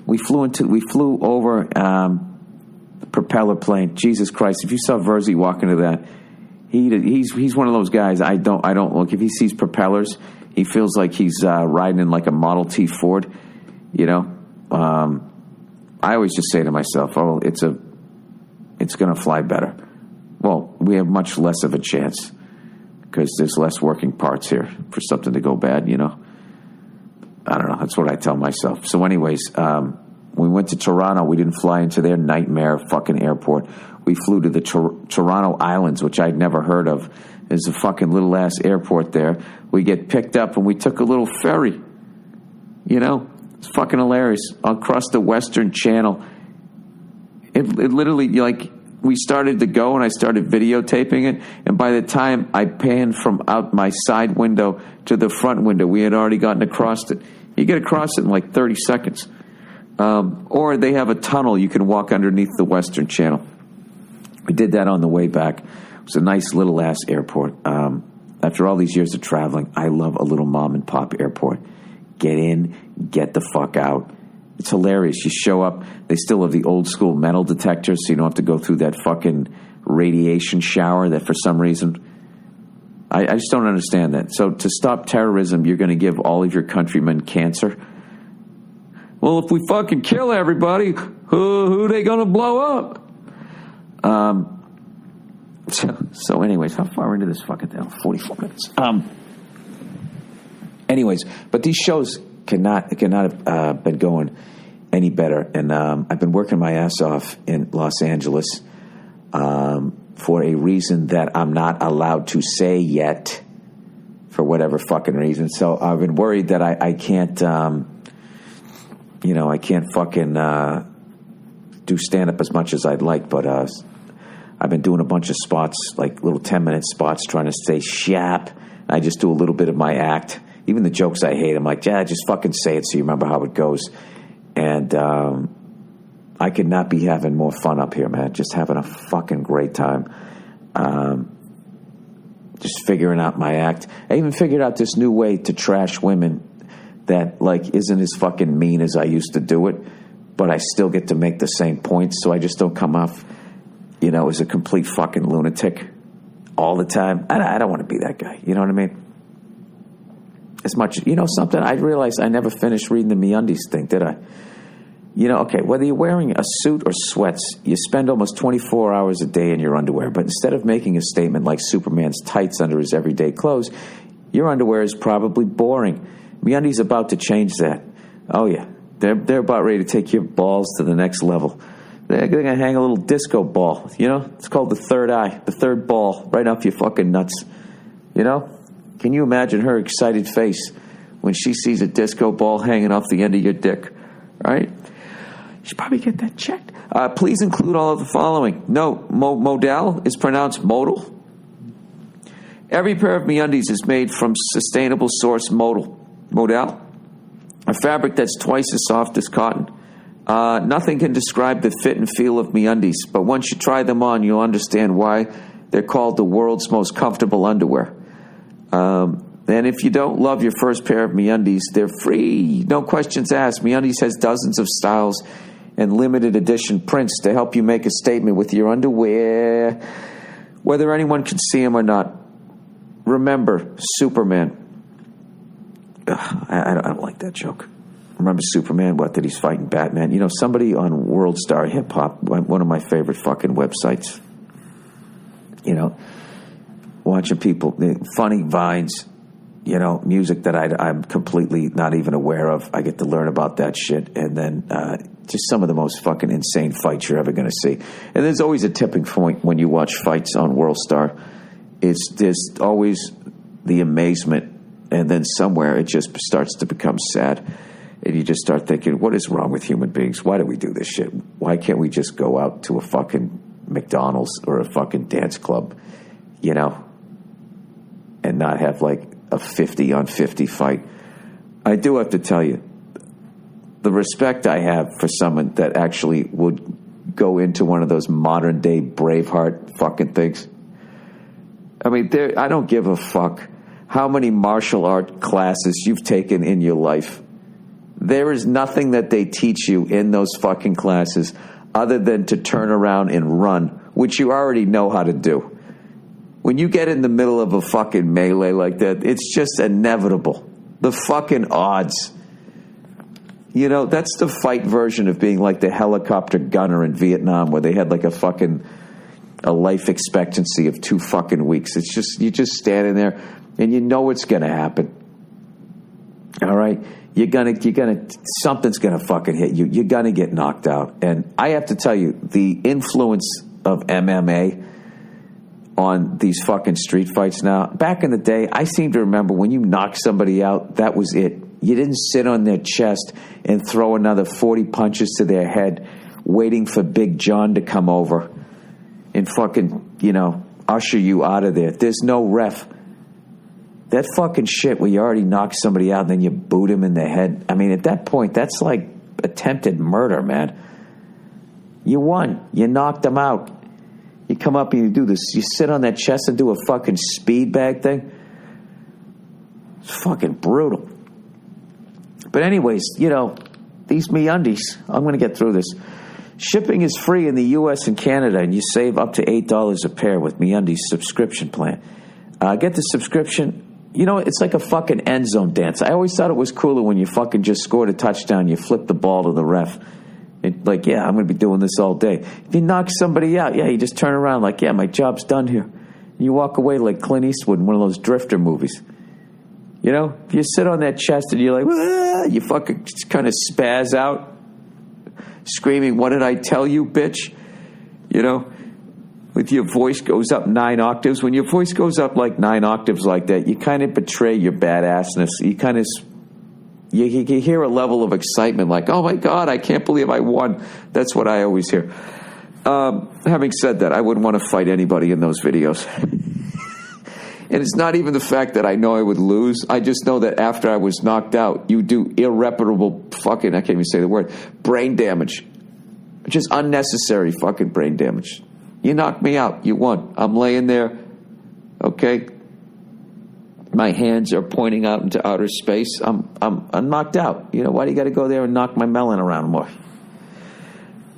we flew over the propeller plane. Jesus Christ! If you saw Verzi walk into that, he's one of those guys. I don't look. If he sees propellers, he feels like he's riding in like a Model T Ford. You know. I always just say to myself, "Oh, it's going to fly better." Well, we have much less of a chance because there's less working parts here for something to go bad. You know. I don't know. That's what I tell myself. So anyways, we went to Toronto. We didn't fly into their nightmare fucking airport. We flew to the Toronto Islands, which I'd never heard of. There's a fucking little ass airport there. We get picked up and we took a little ferry. You know, it's fucking hilarious. Across the Western Channel. It literally, like, we started to go and I started videotaping it. And by the time I panned from out my side window to the front window, we had already gotten across it. You get across it in like 30 seconds. Or they have a tunnel you can walk underneath the Western Channel. We did that on the way back. It was a nice little ass airport. After all these years of traveling, I love a little mom and pop airport. Get in, get the fuck out. It's hilarious. You show up, they still have the old school metal detectors, so you don't have to go through that fucking radiation shower that for some reason... I just don't understand that. So to stop terrorism, you're going to give all of your countrymen cancer? Well, if we fucking kill everybody, who are they going to blow up? So anyways, how far into this fucking thing? 44 minutes. Anyways, but these shows cannot have been going any better. And I've been working my ass off in Los Angeles. for a reason that I'm not allowed to say yet, for whatever fucking reason. So I've been worried that I can't, I can't fucking do stand-up as much as I'd like, but I've been doing a bunch of spots, like little 10-minute spots, trying to stay sharp. I just do a little bit of my act. Even the jokes I hate, I'm like, yeah, just fucking say it so you remember how it goes. And I could not be having more fun up here, man. Just having a fucking great time. Just figuring out my act. I even figured out this new way to trash women that, like, isn't as fucking mean as I used to do it, but I still get to make the same points, so I just don't come off, as a complete fucking lunatic all the time. I don't want to be that guy. You know what I mean? As much, something, I realized I never finished reading the MeUndies thing, did I? Okay, whether you're wearing a suit or sweats, you spend almost 24 hours a day in your underwear. But instead of making a statement like Superman's tights under his everyday clothes, your underwear is probably boring. MeUndies about to change that. Oh, yeah. They're about ready to take your balls to the next level. They're going to hang a little disco ball, It's called the third eye, the third ball, right off your fucking nuts, Can you imagine her excited face when she sees a disco ball hanging off the end of your dick, right? You should probably get that checked. Please include all of the following. No, modal is pronounced modal. Every pair of MeUndies is made from sustainable source modal. Modal, a fabric that's twice as soft as cotton. Nothing can describe the fit and feel of MeUndies, but once you try them on, you'll understand why they're called the world's most comfortable underwear. And if you don't love your first pair of MeUndies, they're free. No questions asked. MeUndies has dozens of styles and limited edition prints to help you make a statement with your underwear, whether anyone can see them or not. Remember, Superman. I don't like that joke. Remember Superman? What, that he's fighting Batman? Somebody on World Star Hip Hop, one of my favorite fucking websites, watching people, funny vines, music that I'm completely not even aware of. I get to learn about that shit. And then just some of the most fucking insane fights you're ever going to see. And there's always a tipping point when you watch fights on World Star. There's always the amazement, and then somewhere it just starts to become sad. And you just start thinking, what is wrong with human beings? Why do we do this shit? Why can't we just go out to a fucking McDonald's or a fucking dance club, and not have like a 50-on-50 fight? I do have to tell you, the respect I have for someone that actually would go into one of those modern-day Braveheart fucking things. I mean, I don't give a fuck how many martial art classes you've taken in your life. There is nothing that they teach you in those fucking classes other than to turn around and run, which you already know how to do. When you get in the middle of a fucking melee like that, it's just inevitable. The fucking odds. That's the fight version of being like the helicopter gunner in Vietnam, where they had like a life expectancy of 2 fucking weeks. It's just, you're just standing there and you know it's going to happen. All right? Something's going to fucking hit you. You're going to get knocked out. And I have to tell you, the influence of MMA on these fucking street fights now, back in the day, I seem to remember when you knocked somebody out, that was it. You didn't sit on their chest and throw another 40 punches to their head, waiting for Big John to come over and fucking, usher you out of there. There's no ref. That fucking shit where you already knocked somebody out and then you boot him in the head. I mean, at that point, that's like attempted murder, man. You won. You knocked him out. You come up and you do this. You sit on that chest and do a fucking speed bag thing. It's fucking brutal. But anyways, these MeUndies, I'm going to get through this. Shipping is free in the U.S. and Canada, and you save up to $8 a pair with MeUndies subscription plan. Get the subscription. It's like a fucking end zone dance. I always thought it was cooler when you fucking just scored a touchdown, you flip the ball to the ref. I'm going to be doing this all day. If you knock somebody out, you just turn around like, my job's done here. And you walk away like Clint Eastwood in one of those drifter movies. If you sit on that chest and you're like, you fucking kind of spaz out, screaming, "What did I tell you, bitch?" with your voice goes up 9 octaves. When your voice goes up like 9 octaves like that, you kind of betray your badassness. You kind of, you hear a level of excitement like, oh my God, I can't believe I won. That's what I always hear. Having said that, I wouldn't want to fight anybody in those videos. And it's not even the fact that I know I would lose. I just know that after I was knocked out, you do irreparable fucking, I can't even say the word, brain damage. Just unnecessary fucking brain damage. You knocked me out. You won. I'm laying there, okay? My hands are pointing out into outer space. I'm knocked out. You know, why do you got to go there and knock my melon around more?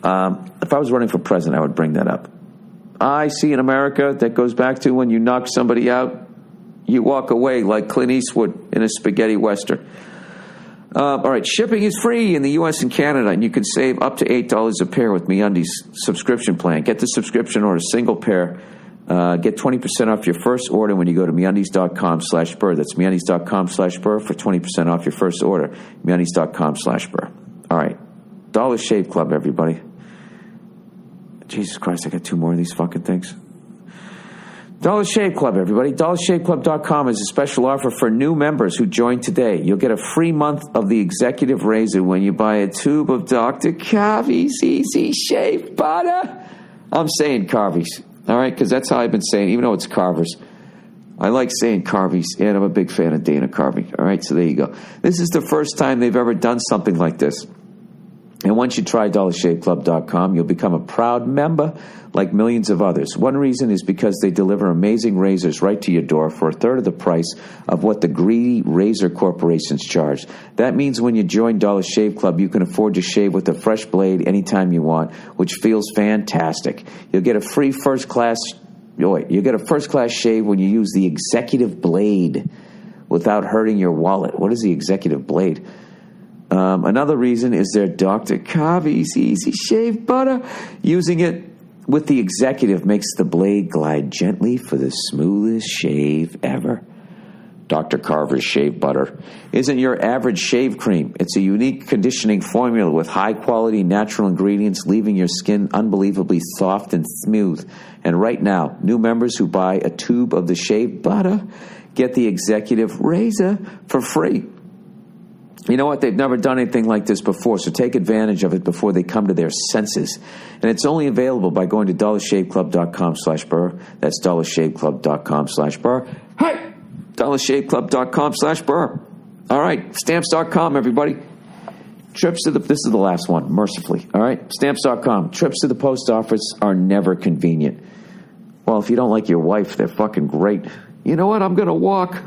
If I was running for president, I would bring that up. I see in America that goes back to when you knock somebody out, you walk away like Clint Eastwood in a spaghetti western. All right, shipping is free in the U.S. and Canada, and you can save up to $8 a pair with MeUndies subscription plan. Get the subscription or a single pair. Get 20% off your first order when you go to MeUndies.com/Burr. That's MeUndies.com/Burr for 20% off your first order. MeUndies.com/Burr. All right, Dollar Shave Club, everybody. Jesus Christ, I got 2 more of these fucking things. Dollar Shave Club, everybody. DollarShaveClub.com is a special offer for new members who join today. You'll get a free month of the Executive Razor when you buy a tube of Dr. Carvey's Easy Shave Butter. I'm saying Carvey's, all right, because that's how I've been saying, even though it's Carver's. I like saying Carvey's, and I'm a big fan of Dana Carvey, all right, so there you go. This is the first time they've ever done something like this. And once you try DollarShaveClub.com, you'll become a proud member like millions of others. One reason is because they deliver amazing razors right to your door for a third of the price of what the greedy razor corporations charge. That means when you join Dollar Shave Club, you can afford to shave with a fresh blade anytime you want, which feels fantastic. You'll get a free first-class shave when you use the Executive Blade without hurting your wallet. What is the Executive Blade? Another reason is their Dr. Carvey's Easy Shave Butter. Using it with the Executive makes the blade glide gently for the smoothest shave ever. Dr. Carver's Shave Butter isn't your average shave cream. It's a unique conditioning formula with high-quality natural ingredients, leaving your skin unbelievably soft and smooth. And right now, new members who buy a tube of the shave butter get the Executive Razor for free. You know what? They've never done anything like this before, so take advantage of it before they come to their senses. And it's only available by going to DollarShaveClub.com/Burr. That's DollarShaveClub.com/Burr. Hey! DollarShaveClub.com/Burr. All right, Stamps.com, everybody. This is the last one, mercifully. All right, Stamps.com. Trips to the post office are never convenient. Well, if you don't like your wife, they're fucking great. You know what? I'm going to walk.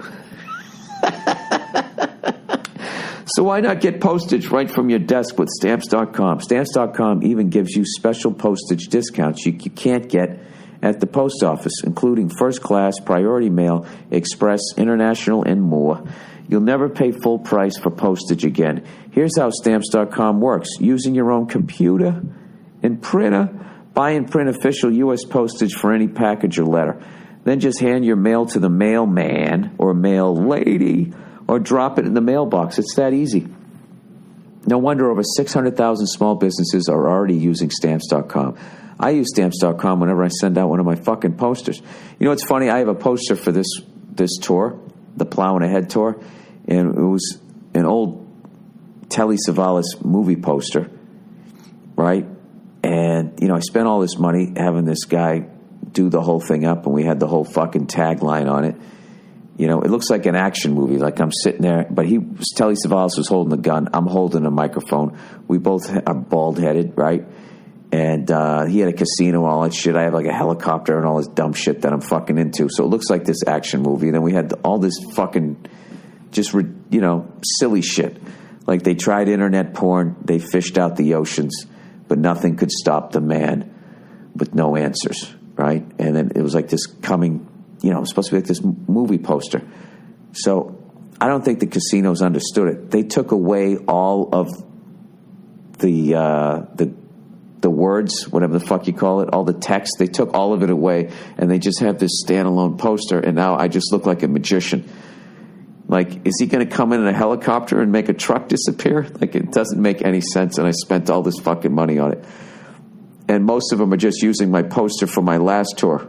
So why not get postage right from your desk with Stamps.com? Stamps.com even gives you special postage discounts you can't get at the post office, including first class, priority mail, express, international, and more. You'll never pay full price for postage again. Here's how Stamps.com works. Using your own computer and printer, buy and print official U.S. postage for any package or letter. Then just hand your mail to the mailman or mail lady, or drop it in the mailbox. It's that easy. No wonder over 600,000 small businesses are already using Stamps.com. I use Stamps.com whenever I send out one of my fucking posters. You know, it's funny. I have a poster for this tour, the Plowing Ahead tour, and it was an old Telly Savalas movie poster, right? And, you know, I spent all this money having this guy do the whole thing up, and we had the whole fucking tagline on it. You know, it looks like an action movie, like I'm sitting there, but Telly Savalas was holding the gun. I'm holding a microphone. We both are bald-headed, right? And he had a casino, all that shit. I have like a helicopter and all this dumb shit that I'm fucking into. So it looks like this action movie. And then we had all this fucking just, you know, silly shit. Like they tried internet porn. They fished out the oceans, but nothing could stop the man with no answers, right? And then it was like this coming... You know, it was supposed to be like this movie poster. So I don't think the casinos understood it. They took away all of the words, whatever the fuck you call it, all the text. They took all of it away, and they just have this standalone poster, and now I just look like a magician. Like, is he going to come in a helicopter and make a truck disappear? Like, it doesn't make any sense, and I spent all this fucking money on it. And most of them are just using my poster from my last tour.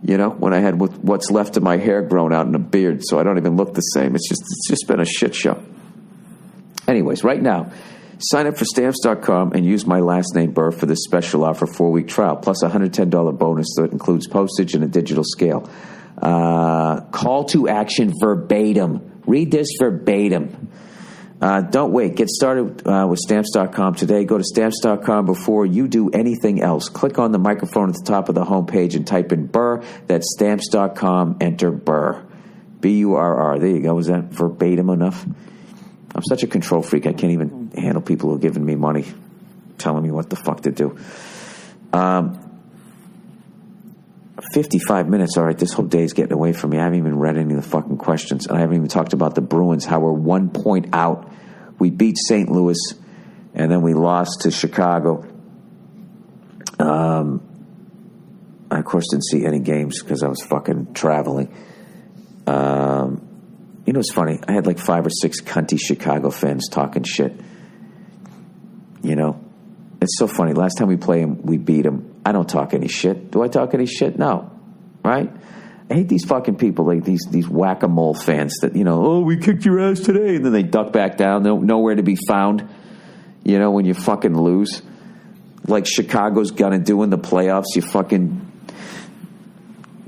You know, when I had what's left of my hair grown out in a beard, so I don't even look the same. It's just been a shit show. Anyways, right now, sign up for Stamps.com and use my last name, Burr, for this special offer 4-week trial, plus a $110 bonus that includes postage and a digital scale. Call to action verbatim. Read this verbatim. Don't wait. Get started with Stamps.com today. Go to Stamps.com before you do anything else. Click on the microphone at the top of the homepage and type in Burr. That's Stamps.com. Enter Burr. B-U-R-R. There you go. Was that verbatim enough? I'm such a control freak. I can't even handle people who are giving me money, telling me what the fuck to do. 55 minutes. All right, this whole day is getting away from me. I haven't even read any of the fucking questions. And I haven't even talked about the Bruins, how we're 1 point out. We beat St. Louis, and then we lost to Chicago. I, of course, didn't see any games because I was fucking traveling. You know, it's funny. I had like 5 or 6 cunty Chicago fans talking shit. You know, it's so funny. Last time we played them, we beat them. I don't talk any shit. Do I talk any shit? No. Right? I hate these fucking people, like these whack-a-mole fans that, you know, oh, we kicked your ass today, and then they duck back down, nowhere to be found, you know, when you fucking lose. Like Chicago's gonna do in the playoffs, you fucking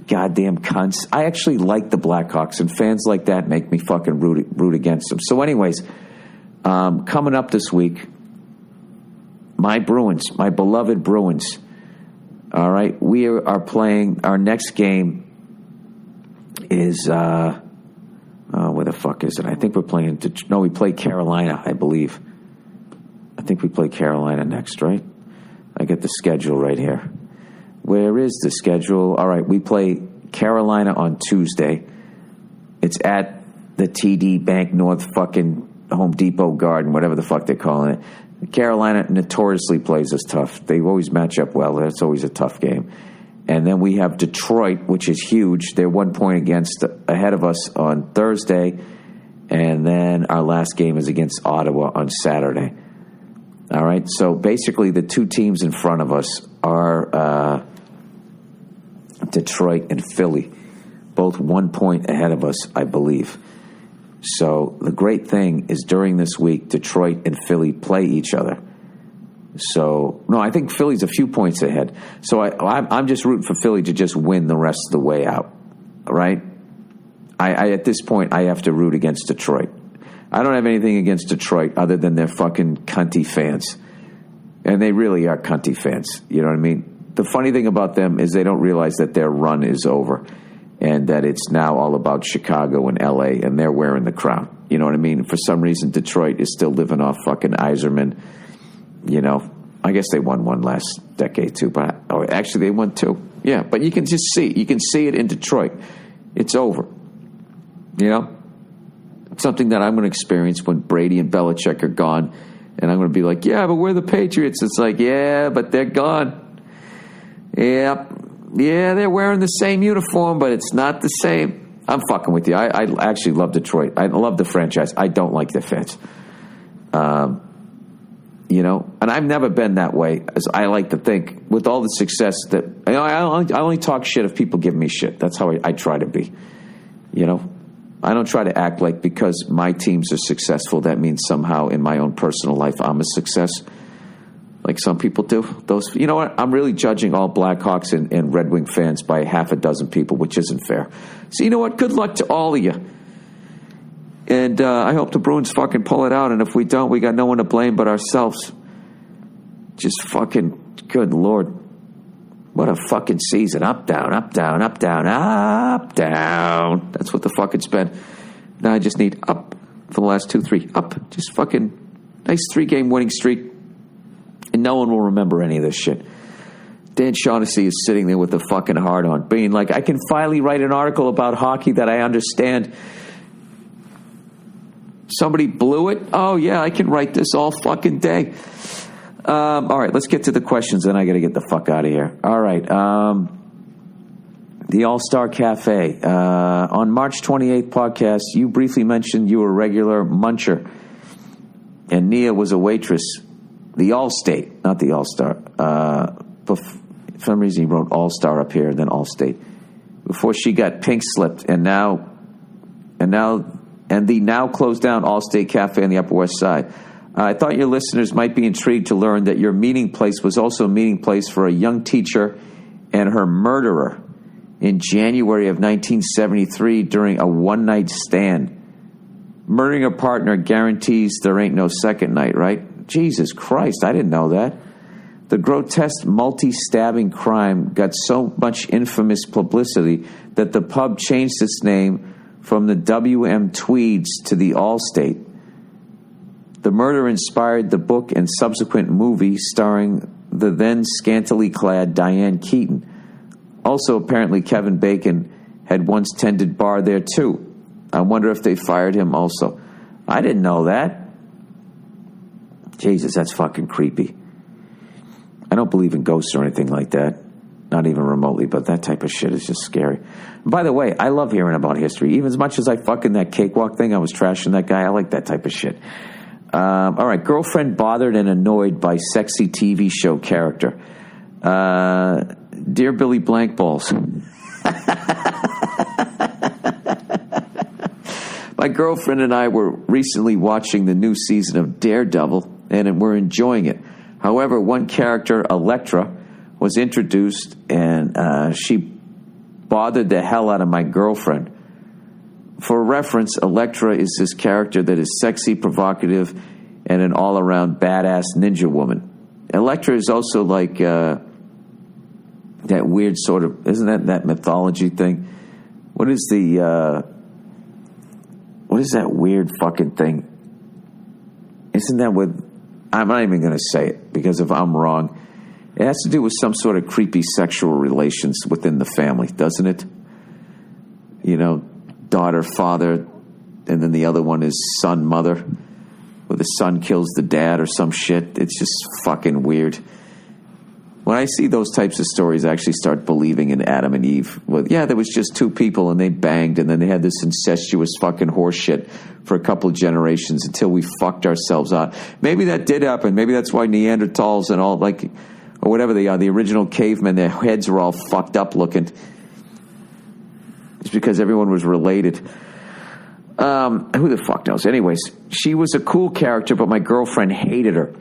goddamn cunts. I actually like the Blackhawks, and fans like that make me fucking root against them. So anyways, coming up this week, my Bruins, my beloved Bruins, all right, we are playing, our next game is, where the fuck is it? I think we're playing, we play Carolina, I believe. I think we play Carolina next, right? I get the schedule right here. Where is the schedule? All right, we play Carolina on Tuesday. It's at the TD Bank North fucking Home Depot Garden, whatever the fuck they're calling it. Carolina notoriously plays us tough. They always match up well. It's always a tough game. And then we have Detroit, which is huge. They're 1 point ahead of us on Thursday. And then our last game is against Ottawa on Saturday. All right, so basically the 2 teams in front of us are Detroit and Philly, both 1 point ahead of us, I believe. So the great thing is during this week, Detroit and Philly play each other. So, no, I think Philly's a few points ahead. So I'm just rooting for Philly to just win the rest of the way out, right? I at this point, I have to root against Detroit. I don't have anything against Detroit other than their fucking cunty fans. And they really are cunty fans, you know what I mean? The funny thing about them is they don't realize that their run is over and that it's now all about Chicago and L.A., and they're wearing the crown. You know what I mean? For some reason, Detroit is still living off fucking Iserman. You know, I guess they won one last decade, too. But actually, they won 2. Yeah, but you can just see. You can see it in Detroit. It's over. You know? It's something that I'm going to experience when Brady and Belichick are gone. And I'm going to be like, yeah, but we're the Patriots. It's like, yeah, but they're gone. Yeah, they're wearing the same uniform, but it's not the same. I'm fucking with you. I actually love Detroit. I love the franchise. I don't like the fans. You know, and I've never been that way, as I like to think, with all the success that, you know, I only talk shit if people give me shit. That's how I try to be. You know, I don't try to act like because my teams are successful, that means somehow in my own personal life I'm a success. Like some people do. Those, you know what? I'm really judging all Blackhawks and Red Wing fans by 6 people, which isn't fair. So you know what? Good luck to all of you. And I hope the Bruins fucking pull it out. And if we don't, we got no one to blame but ourselves. Just fucking, good Lord. What a fucking season. Up, down, up, down, up, down, up, down. That's what the fuck it's been. Now I just need up for the last 2-3. Up. Just fucking nice 3-game winning streak. And no one will remember any of this shit. Dan Shaughnessy is sitting there with a fucking heart on, being like, I can finally write an article about hockey that I understand. Somebody blew it? Oh, yeah, I can write this all fucking day. All right, let's get to the questions, then I got to get the fuck out of here. All right. The All-Star Cafe. On March 28th podcast, you briefly mentioned you were a regular muncher, and Nia was a waitress. The Allstate, not the All-Star. For some reason he wrote All-Star up here and then Allstate. Before she got pink slipped, and the now closed down Allstate Cafe on the Upper West Side. I thought your listeners might be intrigued to learn that your meeting place was also a meeting place for a young teacher and her murderer in January of 1973 during a one-night stand. Murdering a partner guarantees there ain't no second night, right? Jesus Christ, I didn't know that. The grotesque multi-stabbing crime got so much infamous publicity that the pub changed its name from the W.M. Tweeds to the Allstate. The murder inspired the book and subsequent movie starring the then scantily clad Diane Keaton. Also, apparently, Kevin Bacon had once tended bar there, too. I wonder if they fired him also. I didn't know that. Jesus, that's fucking creepy. I don't believe in ghosts or anything like that. Not even remotely, but that type of shit is just scary. By the way, I love hearing about history. Even as much as I fucking that cakewalk thing, I was trashing that guy. I like that type of shit. All right, girlfriend bothered and annoyed by sexy TV show character. Dear Billy Blankballs. My girlfriend and I were recently watching the new season of Daredevil, and we're enjoying it. However, one character, Elektra, was introduced, and she bothered the hell out of my girlfriend. For reference, Elektra is this character that is sexy, provocative, and an all-around badass ninja woman. Elektra is also like that weird sort of, isn't that mythology thing? What is that weird fucking thing? Isn't that with, I'm not even going to say it, because if I'm wrong, it has to do with some sort of creepy sexual relations within the family, doesn't it? You know, daughter, father, and then the other one is son, mother, where the son kills the dad or some shit. It's just fucking weird. When I see those types of stories, I actually start believing in Adam and Eve. Well, yeah, there was just two people and they banged, and then they had this incestuous fucking horse shit for a couple of generations until we fucked ourselves out. Maybe that did happen. Maybe that's why Neanderthals and all, like, or whatever they are, the original cavemen, their heads were all fucked up looking. It's because everyone was related. Who the fuck knows? Anyways, she was a cool character, but my girlfriend hated her.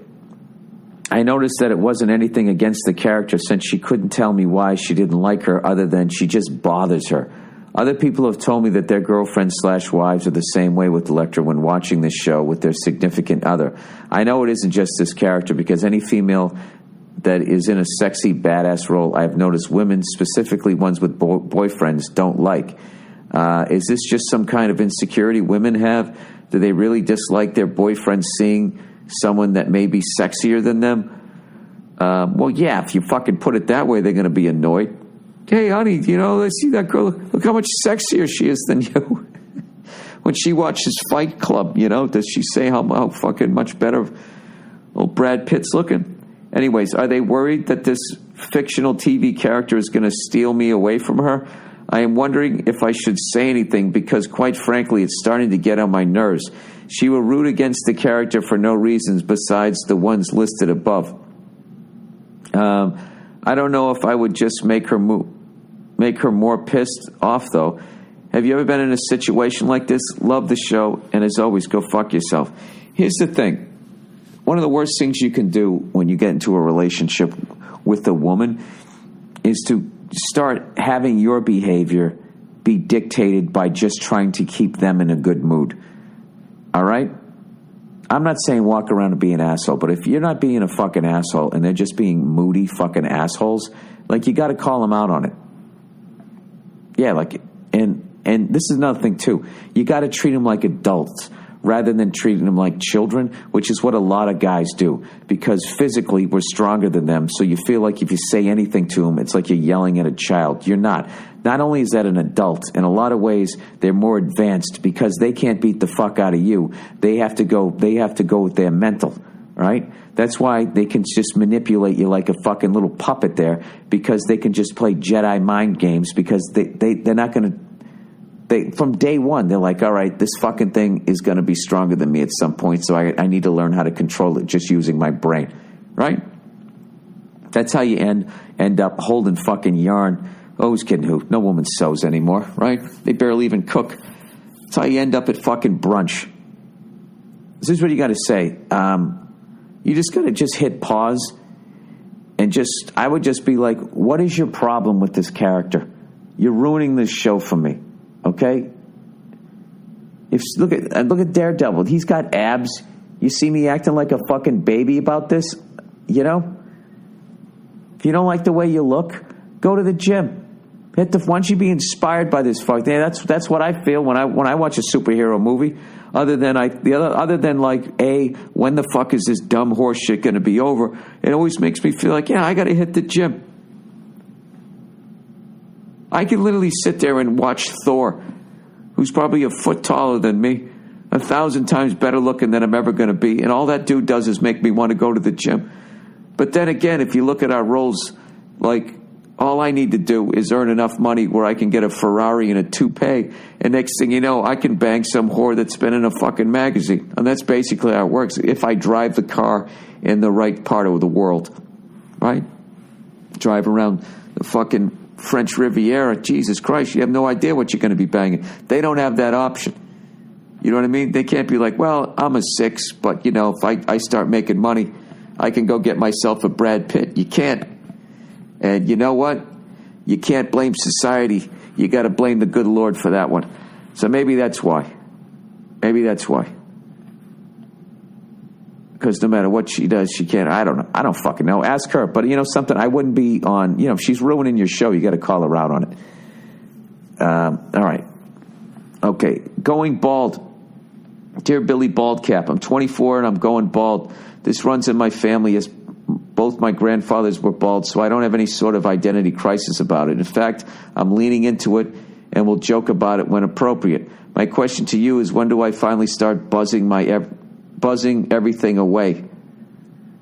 I noticed that it wasn't anything against the character, since she couldn't tell me why she didn't like her other than she just bothers her. Other people have told me that their girlfriends/wives are the same way with Elektra when watching this show with their significant other. I know it isn't just this character, because any female that is in a sexy, badass role, I've noticed women, specifically ones with boyfriends, don't like. Is this just some kind of insecurity women have? Do they really dislike their boyfriends seeing someone that may be sexier than them? Well, yeah, if you fucking put it that way, they're going to be annoyed. Hey, honey, you know, let's see that girl. Look how much sexier she is than you. When she watches Fight Club, you know, does she say how fucking much better old Brad Pitt's looking? Anyways, are they worried that this fictional TV character is going to steal me away from her? I am wondering if I should say anything, because quite frankly, it's starting to get on my nerves. She will root against the character for no reasons besides the ones listed above. I don't know if I would just make her more pissed off, though. Have you ever been in a situation like this? Love the show, and as always, go fuck yourself. Here's the thing. One of the worst things you can do when you get into a relationship with a woman is to start having your behavior be dictated by just trying to keep them in a good mood. All right? I'm not saying walk around and be an asshole, but if you're not being a fucking asshole and they're just being moody fucking assholes, like, you got to call them out on it. Yeah, like, and this is another thing too. You got to treat them like adults rather than treating them like children, which is what a lot of guys do, because physically we're stronger than them, so you feel like if you say anything to them, it's like you're yelling at a child. You're not. Not only is that an adult, in a lot of ways, they're more advanced, because they can't beat the fuck out of you. They have to go with their mental, right? That's why they can just manipulate you like a fucking little puppet there, because they can just play Jedi mind games, because they're not going to, from day one, they're like, all right, this fucking thing is going to be stronger than me at some point, so I need to learn how to control it just using my brain, right? That's how you end up holding fucking yarn. Oh, who's kidding who? No woman sews anymore, right? They barely even cook. That's how you end up at fucking brunch. This is what you got to say. You just got to just hit pause and I would just be like, what is your problem with this character? You're ruining this show for me, okay? Look at Daredevil. He's got abs. You see me acting like a fucking baby about this, you know? If you don't like the way you look, go to the gym. Why don't you be inspired by this fuck? That's what I feel when I watch a superhero movie. Other than when the fuck is this dumb horse shit going to be over? It always makes me feel like, yeah, I got to hit the gym. I can literally sit there and watch Thor, who's probably a foot taller than me, 1,000 times better looking than I'm ever going to be, and all that dude does is make me want to go to the gym. But then again, if you look at our roles, like, all I need to do is earn enough money where I can get a Ferrari and a toupee, and next thing you know, I can bang some whore that's been in a fucking magazine. And that's basically how it works, if I drive the car in the right part of the world, right? Drive around the fucking French Riviera, Jesus Christ, you have no idea what you're going to be banging. They don't have that option. You know what I mean? They can't be like, well, I'm a 6, but, you know, if I start making money, I can go get myself a Brad Pitt. You can't. And you know what? You can't blame society. You got to blame the good Lord for that one. So maybe that's why. Because no matter what she does, she can't. I don't know. I don't fucking know. Ask her. But, you know, something I wouldn't be on. You know, if she's ruining your show, you got to call her out on it. All right. Okay. Going bald. Dear Billy Baldcap, I'm 24 and I'm going bald. This runs in my family as both my grandfathers were bald, so I don't have any sort of identity crisis about it. In fact, I'm leaning into it and will joke about it when appropriate. My question to you is, when do I finally start buzzing everything away?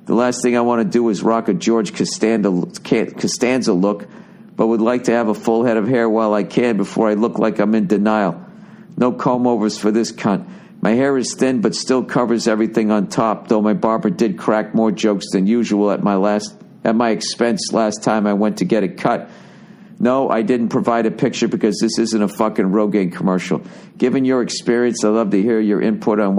The last thing I want to do is rock a George Costanza look, but would like to have a full head of hair while I can before I look like I'm in denial. No comb-overs for this cunt. My hair is thin but still covers everything on top, though my barber did crack more jokes than usual at my expense last time I went to get it cut. No, I didn't provide a picture because this isn't a fucking Rogaine commercial. Given your experience, I'd love to hear your input on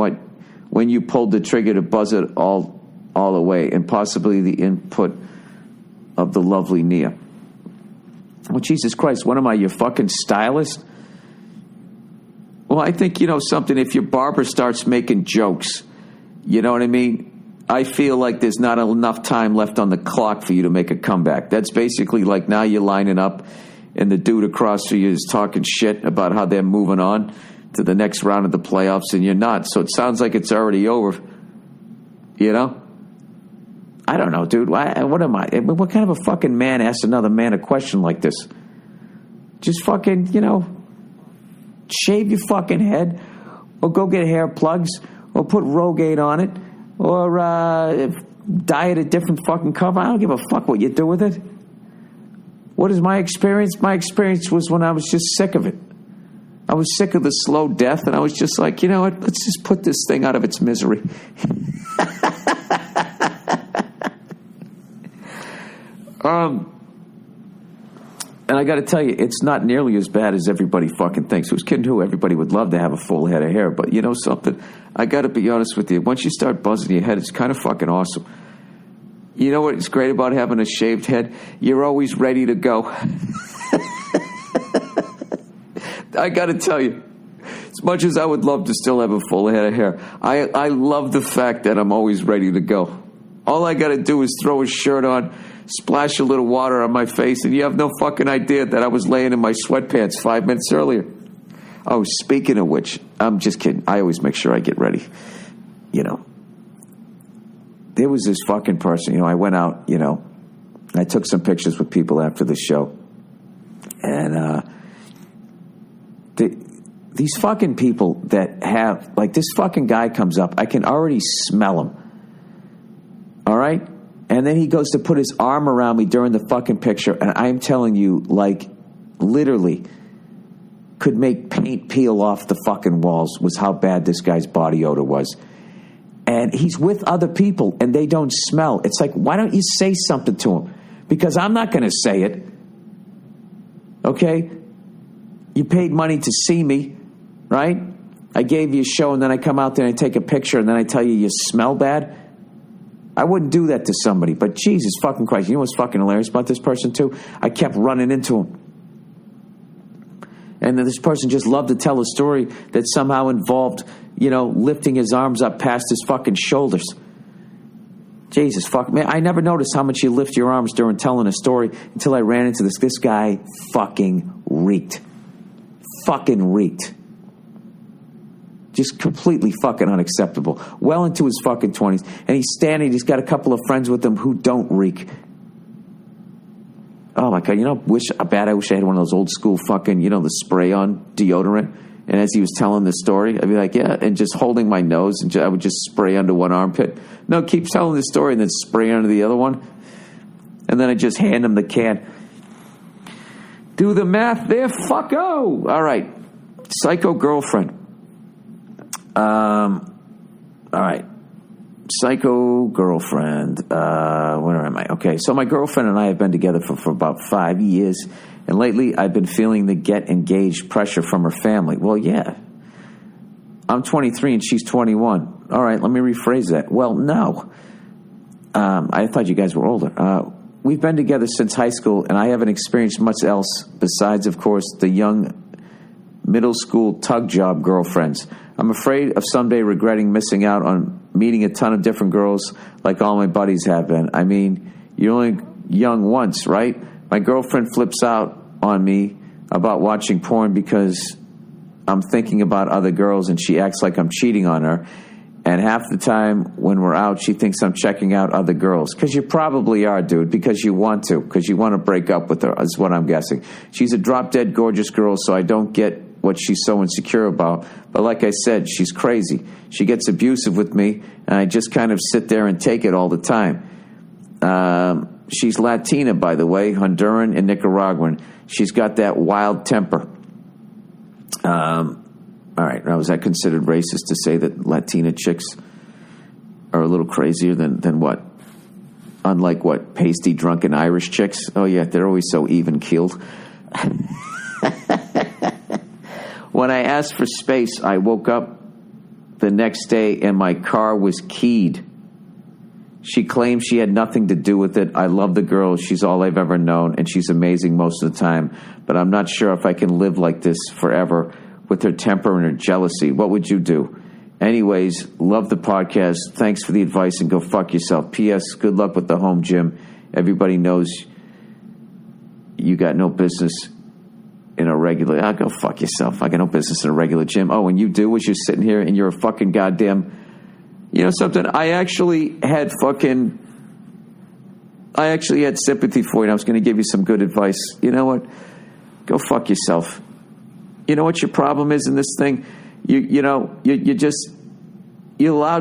when you pulled the trigger to buzz it all away, and possibly the input of the lovely Nia. Well, Jesus Christ, what am I, your fucking stylist? Well, I think, you know, something, if your barber starts making jokes, you know what I mean? I feel like there's not enough time left on the clock for you to make a comeback. That's basically like now you're lining up and the dude across from you is talking shit about how they're moving on to the next round of the playoffs and you're not. So it sounds like it's already over, you know? I don't know, dude. What am I? What kind of a fucking man asks another man a question like this? Just fucking, you know, shave your fucking head, or go get hair plugs, or put Rogaine on it, or dye it a different fucking color. I don't give a fuck what you do with it. What is my experience? My experience was when I was just sick of it. I was sick of the slow death, and I was just like, you know what? Let's just put this thing out of its misery. And I got to tell you, it's not nearly as bad as everybody fucking thinks. Who's kidding who? Everybody would love to have a full head of hair. But you know something? I got to be honest with you. Once you start buzzing your head, it's kind of fucking awesome. You know what's great about having a shaved head? You're always ready to go. I got to tell you, as much as I would love to still have a full head of hair, I love the fact that I'm always ready to go. All I got to do is throw a shirt on, splash a little water on my face, and you have no fucking idea that I was laying in my sweatpants 5 minutes earlier. Oh, speaking of which, I'm just kidding. I always make sure I get ready. You know, there was this fucking person, you know, I went out, you know, I took some pictures with people after the show. And these fucking people that have, like, this fucking guy comes up, I can already smell him. All right? And then he goes to put his arm around me during the fucking picture, and I'm telling you, like, literally, could make paint peel off the fucking walls was how bad this guy's body odor was. And he's with other people and they don't smell. It's like, why don't you say something to him? Because I'm not going to say it. Okay? You paid money to see me, right? I gave you a show and then I come out there and I take a picture and then I tell you you smell bad. I wouldn't do that to somebody, but Jesus fucking Christ. You know what's fucking hilarious about this person too? I kept running into him. And then this person just loved to tell a story that somehow involved, lifting his arms up past his fucking shoulders. Jesus fuck, man, I never noticed how much you lift your arms during telling a story until I ran into this. This guy fucking reeked. Fucking reeked. Just completely fucking unacceptable. Well into his fucking 20s. And he's standing, he's got a couple of friends with him who don't reek. Oh my God, I wish I had one of those old school fucking, the spray on deodorant. And as he was telling the story, I'd be like, yeah, and just holding my nose, and I would just spray under one armpit. No, keep telling the story and then spray under the other one. And then I just hand him the can. Do the math there, fucko. All right. Psycho girlfriend. All right. Psycho girlfriend. Where am I? Okay, so my girlfriend and I have been together for about 5 years. And lately, I've been feeling the get engaged pressure from her family. Well, yeah. I'm 23 and she's 21. All right, let me rephrase that. Well, no. I thought you guys were older. We've been together since high school, and I haven't experienced much else besides, of course, the young middle school tug job girlfriends. I'm afraid of someday regretting missing out on meeting a ton of different girls like all my buddies have been. I mean, you're only young once, right? My girlfriend flips out on me about watching porn because I'm thinking about other girls, and she acts like I'm cheating on her. And half the time when we're out, she thinks I'm checking out other girls. Because you probably are, dude, because you want to. Because you want to break up with her, is what I'm guessing. She's a drop-dead gorgeous girl, so I don't get what she's so insecure about. But like I said, she's crazy. She gets abusive with me, and I just kind of sit there and take it all the time. She's Latina, by the way, Honduran and Nicaraguan. She's got that wild temper. All right, now is that considered racist to say that Latina chicks are a little crazier than what? Unlike what? Pasty, drunken Irish chicks? Oh, yeah, they're always so even-keeled. When I asked for space, I woke up the next day and my car was keyed. She claims she had nothing to do with it. I love the girl. She's all I've ever known, and she's amazing most of the time. But I'm not sure if I can live like this forever with her temper and her jealousy. What would you do? Anyways, love the podcast. Thanks for the advice, and go fuck yourself. P.S. Good luck with the home gym. Everybody knows you got no business in a regular... go fuck yourself. I got no business in a regular gym. Oh, and you do is you're sitting here and you're a fucking goddamn... You know something? I actually had sympathy for you, and I was going to give you some good advice. You know what? Go fuck yourself. You know what your problem is in this thing? You're allowed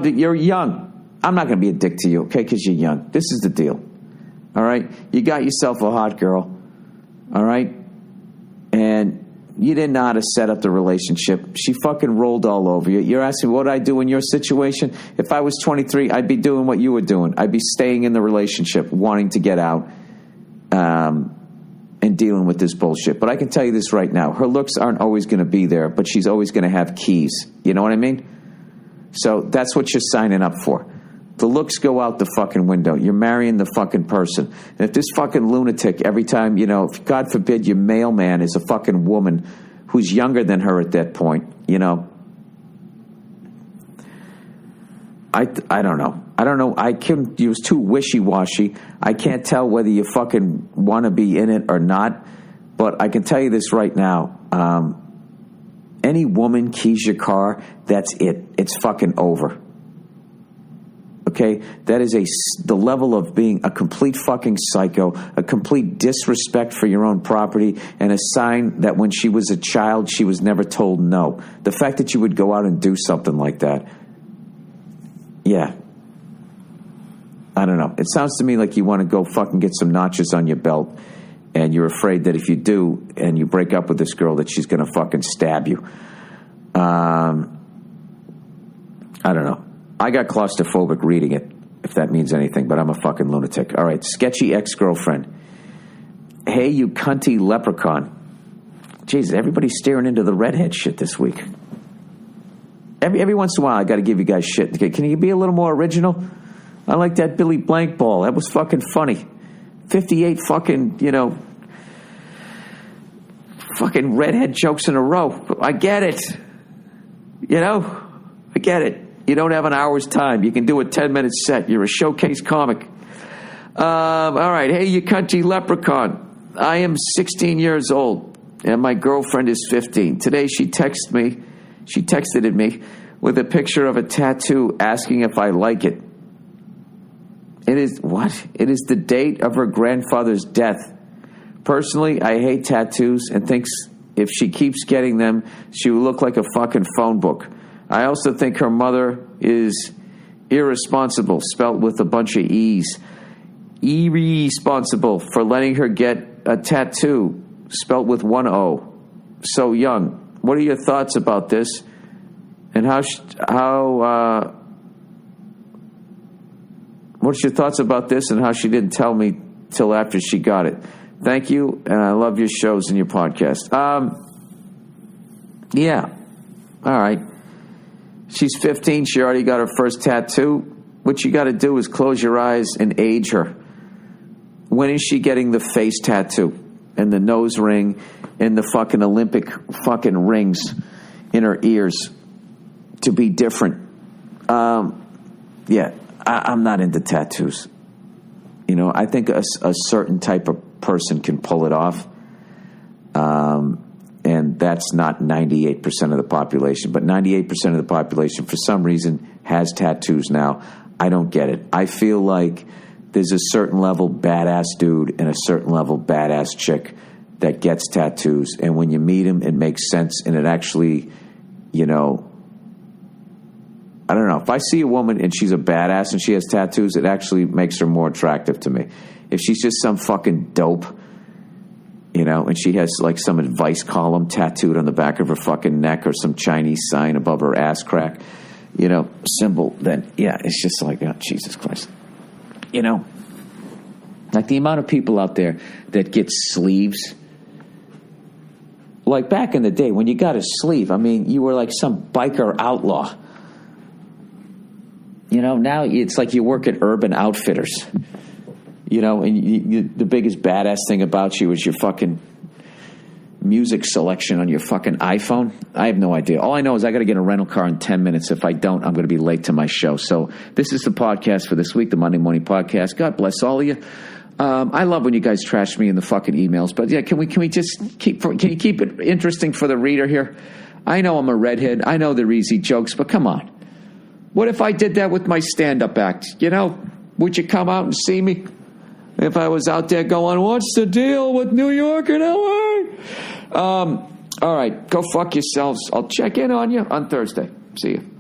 to... You're young. I'm not going to be a dick to you, okay, because you're young. This is the deal. All right? You got yourself a hot girl. All right? And you didn't know how to set up the relationship. She fucking rolled all over you. You're asking what I'd do in your situation? If I was 23, I'd be doing what you were doing. I'd be staying in the relationship, wanting to get out, and dealing with this bullshit. But I can tell you this right now. Her looks aren't always going to be there, but she's always going to have keys. You know what I mean? So that's what you're signing up for. The looks go out the fucking window. You're marrying the fucking person. And if this fucking lunatic, every time, if God forbid your mailman is a fucking woman who's younger than her at that point, I don't know. I don't know. It was too wishy-washy. I can't tell whether you fucking want to be in it or not. But I can tell you this right now. Any woman keys your car, that's it. It's fucking over. Okay, that is the level of being a complete fucking psycho, a complete disrespect for your own property, and a sign that when she was a child, she was never told no. The fact that you would go out and do something like that, yeah. I don't know. It sounds to me like you want to go fucking get some notches on your belt and you're afraid that if you do and you break up with this girl that she's going to fucking stab you. I don't know. I got claustrophobic reading it, if that means anything, but I'm a fucking lunatic. All right, sketchy ex-girlfriend. Hey, you cunty leprechaun. Jesus, everybody's staring into the redhead shit this week. Every once in a while, I got to give you guys shit. Can you be a little more original? I like that Billy Blank ball. That was fucking funny. 58 fucking, fucking redhead jokes in a row. I get it. I get it. You don't have an hour's time. You can do a 10-minute set. You're a showcase comic. All right. Hey, you country leprechaun. I am 16 years old, and my girlfriend is 15. Today, she texted me with a picture of a tattoo asking if I like it. It is what? It is the date of her grandfather's death. Personally, I hate tattoos and thinks if she keeps getting them, she will look like a fucking phone book. I also think her mother is irresponsible, spelt with a bunch of E's. Irresponsible for letting her get a tattoo, spelt with one O. So young. What are your thoughts about this? And what's your thoughts about this and how she didn't tell me till after she got it? Thank you, and I love your shows and your podcast. Yeah. All right. She's 15. She already got her first tattoo. What you got to do is close your eyes and age her. When is she getting the face tattoo and the nose ring and the fucking Olympic fucking rings in her ears to be different? Yeah, I'm not into tattoos. I think a certain type of person can pull it off. And that's not 98% of the population. But 98% of the population, for some reason, has tattoos now. I don't get it. I feel like there's a certain level badass dude and a certain level badass chick that gets tattoos. And when you meet them, it makes sense. And it actually, I don't know. If I see a woman and she's a badass and she has tattoos, it actually makes her more attractive to me. If she's just some fucking dope, and she has like some advice column tattooed on the back of her fucking neck or some Chinese sign above her ass crack, symbol, then yeah, it's just like, oh, Jesus Christ. Like the amount of people out there that get sleeves. Like back in the day when you got a sleeve, you were like some biker outlaw. Now it's like you work at Urban Outfitters. And the biggest badass thing about you is your fucking music selection on your fucking iPhone. I have no idea. All I know is I got to get a rental car in 10 minutes. If I don't, I'm going to be late to my show. So this is the podcast for this week, the Monday Morning Podcast. God bless all of you. I love when you guys trash me in the fucking emails. But yeah, can we just can you keep it interesting for the reader here? I know I'm a redhead. I know they're easy jokes, but come on. What if I did that with my stand-up act? Would you come out and see me? If I was out there going, what's the deal with New York and LA? All right, go fuck yourselves. I'll check in on you on Thursday. See you.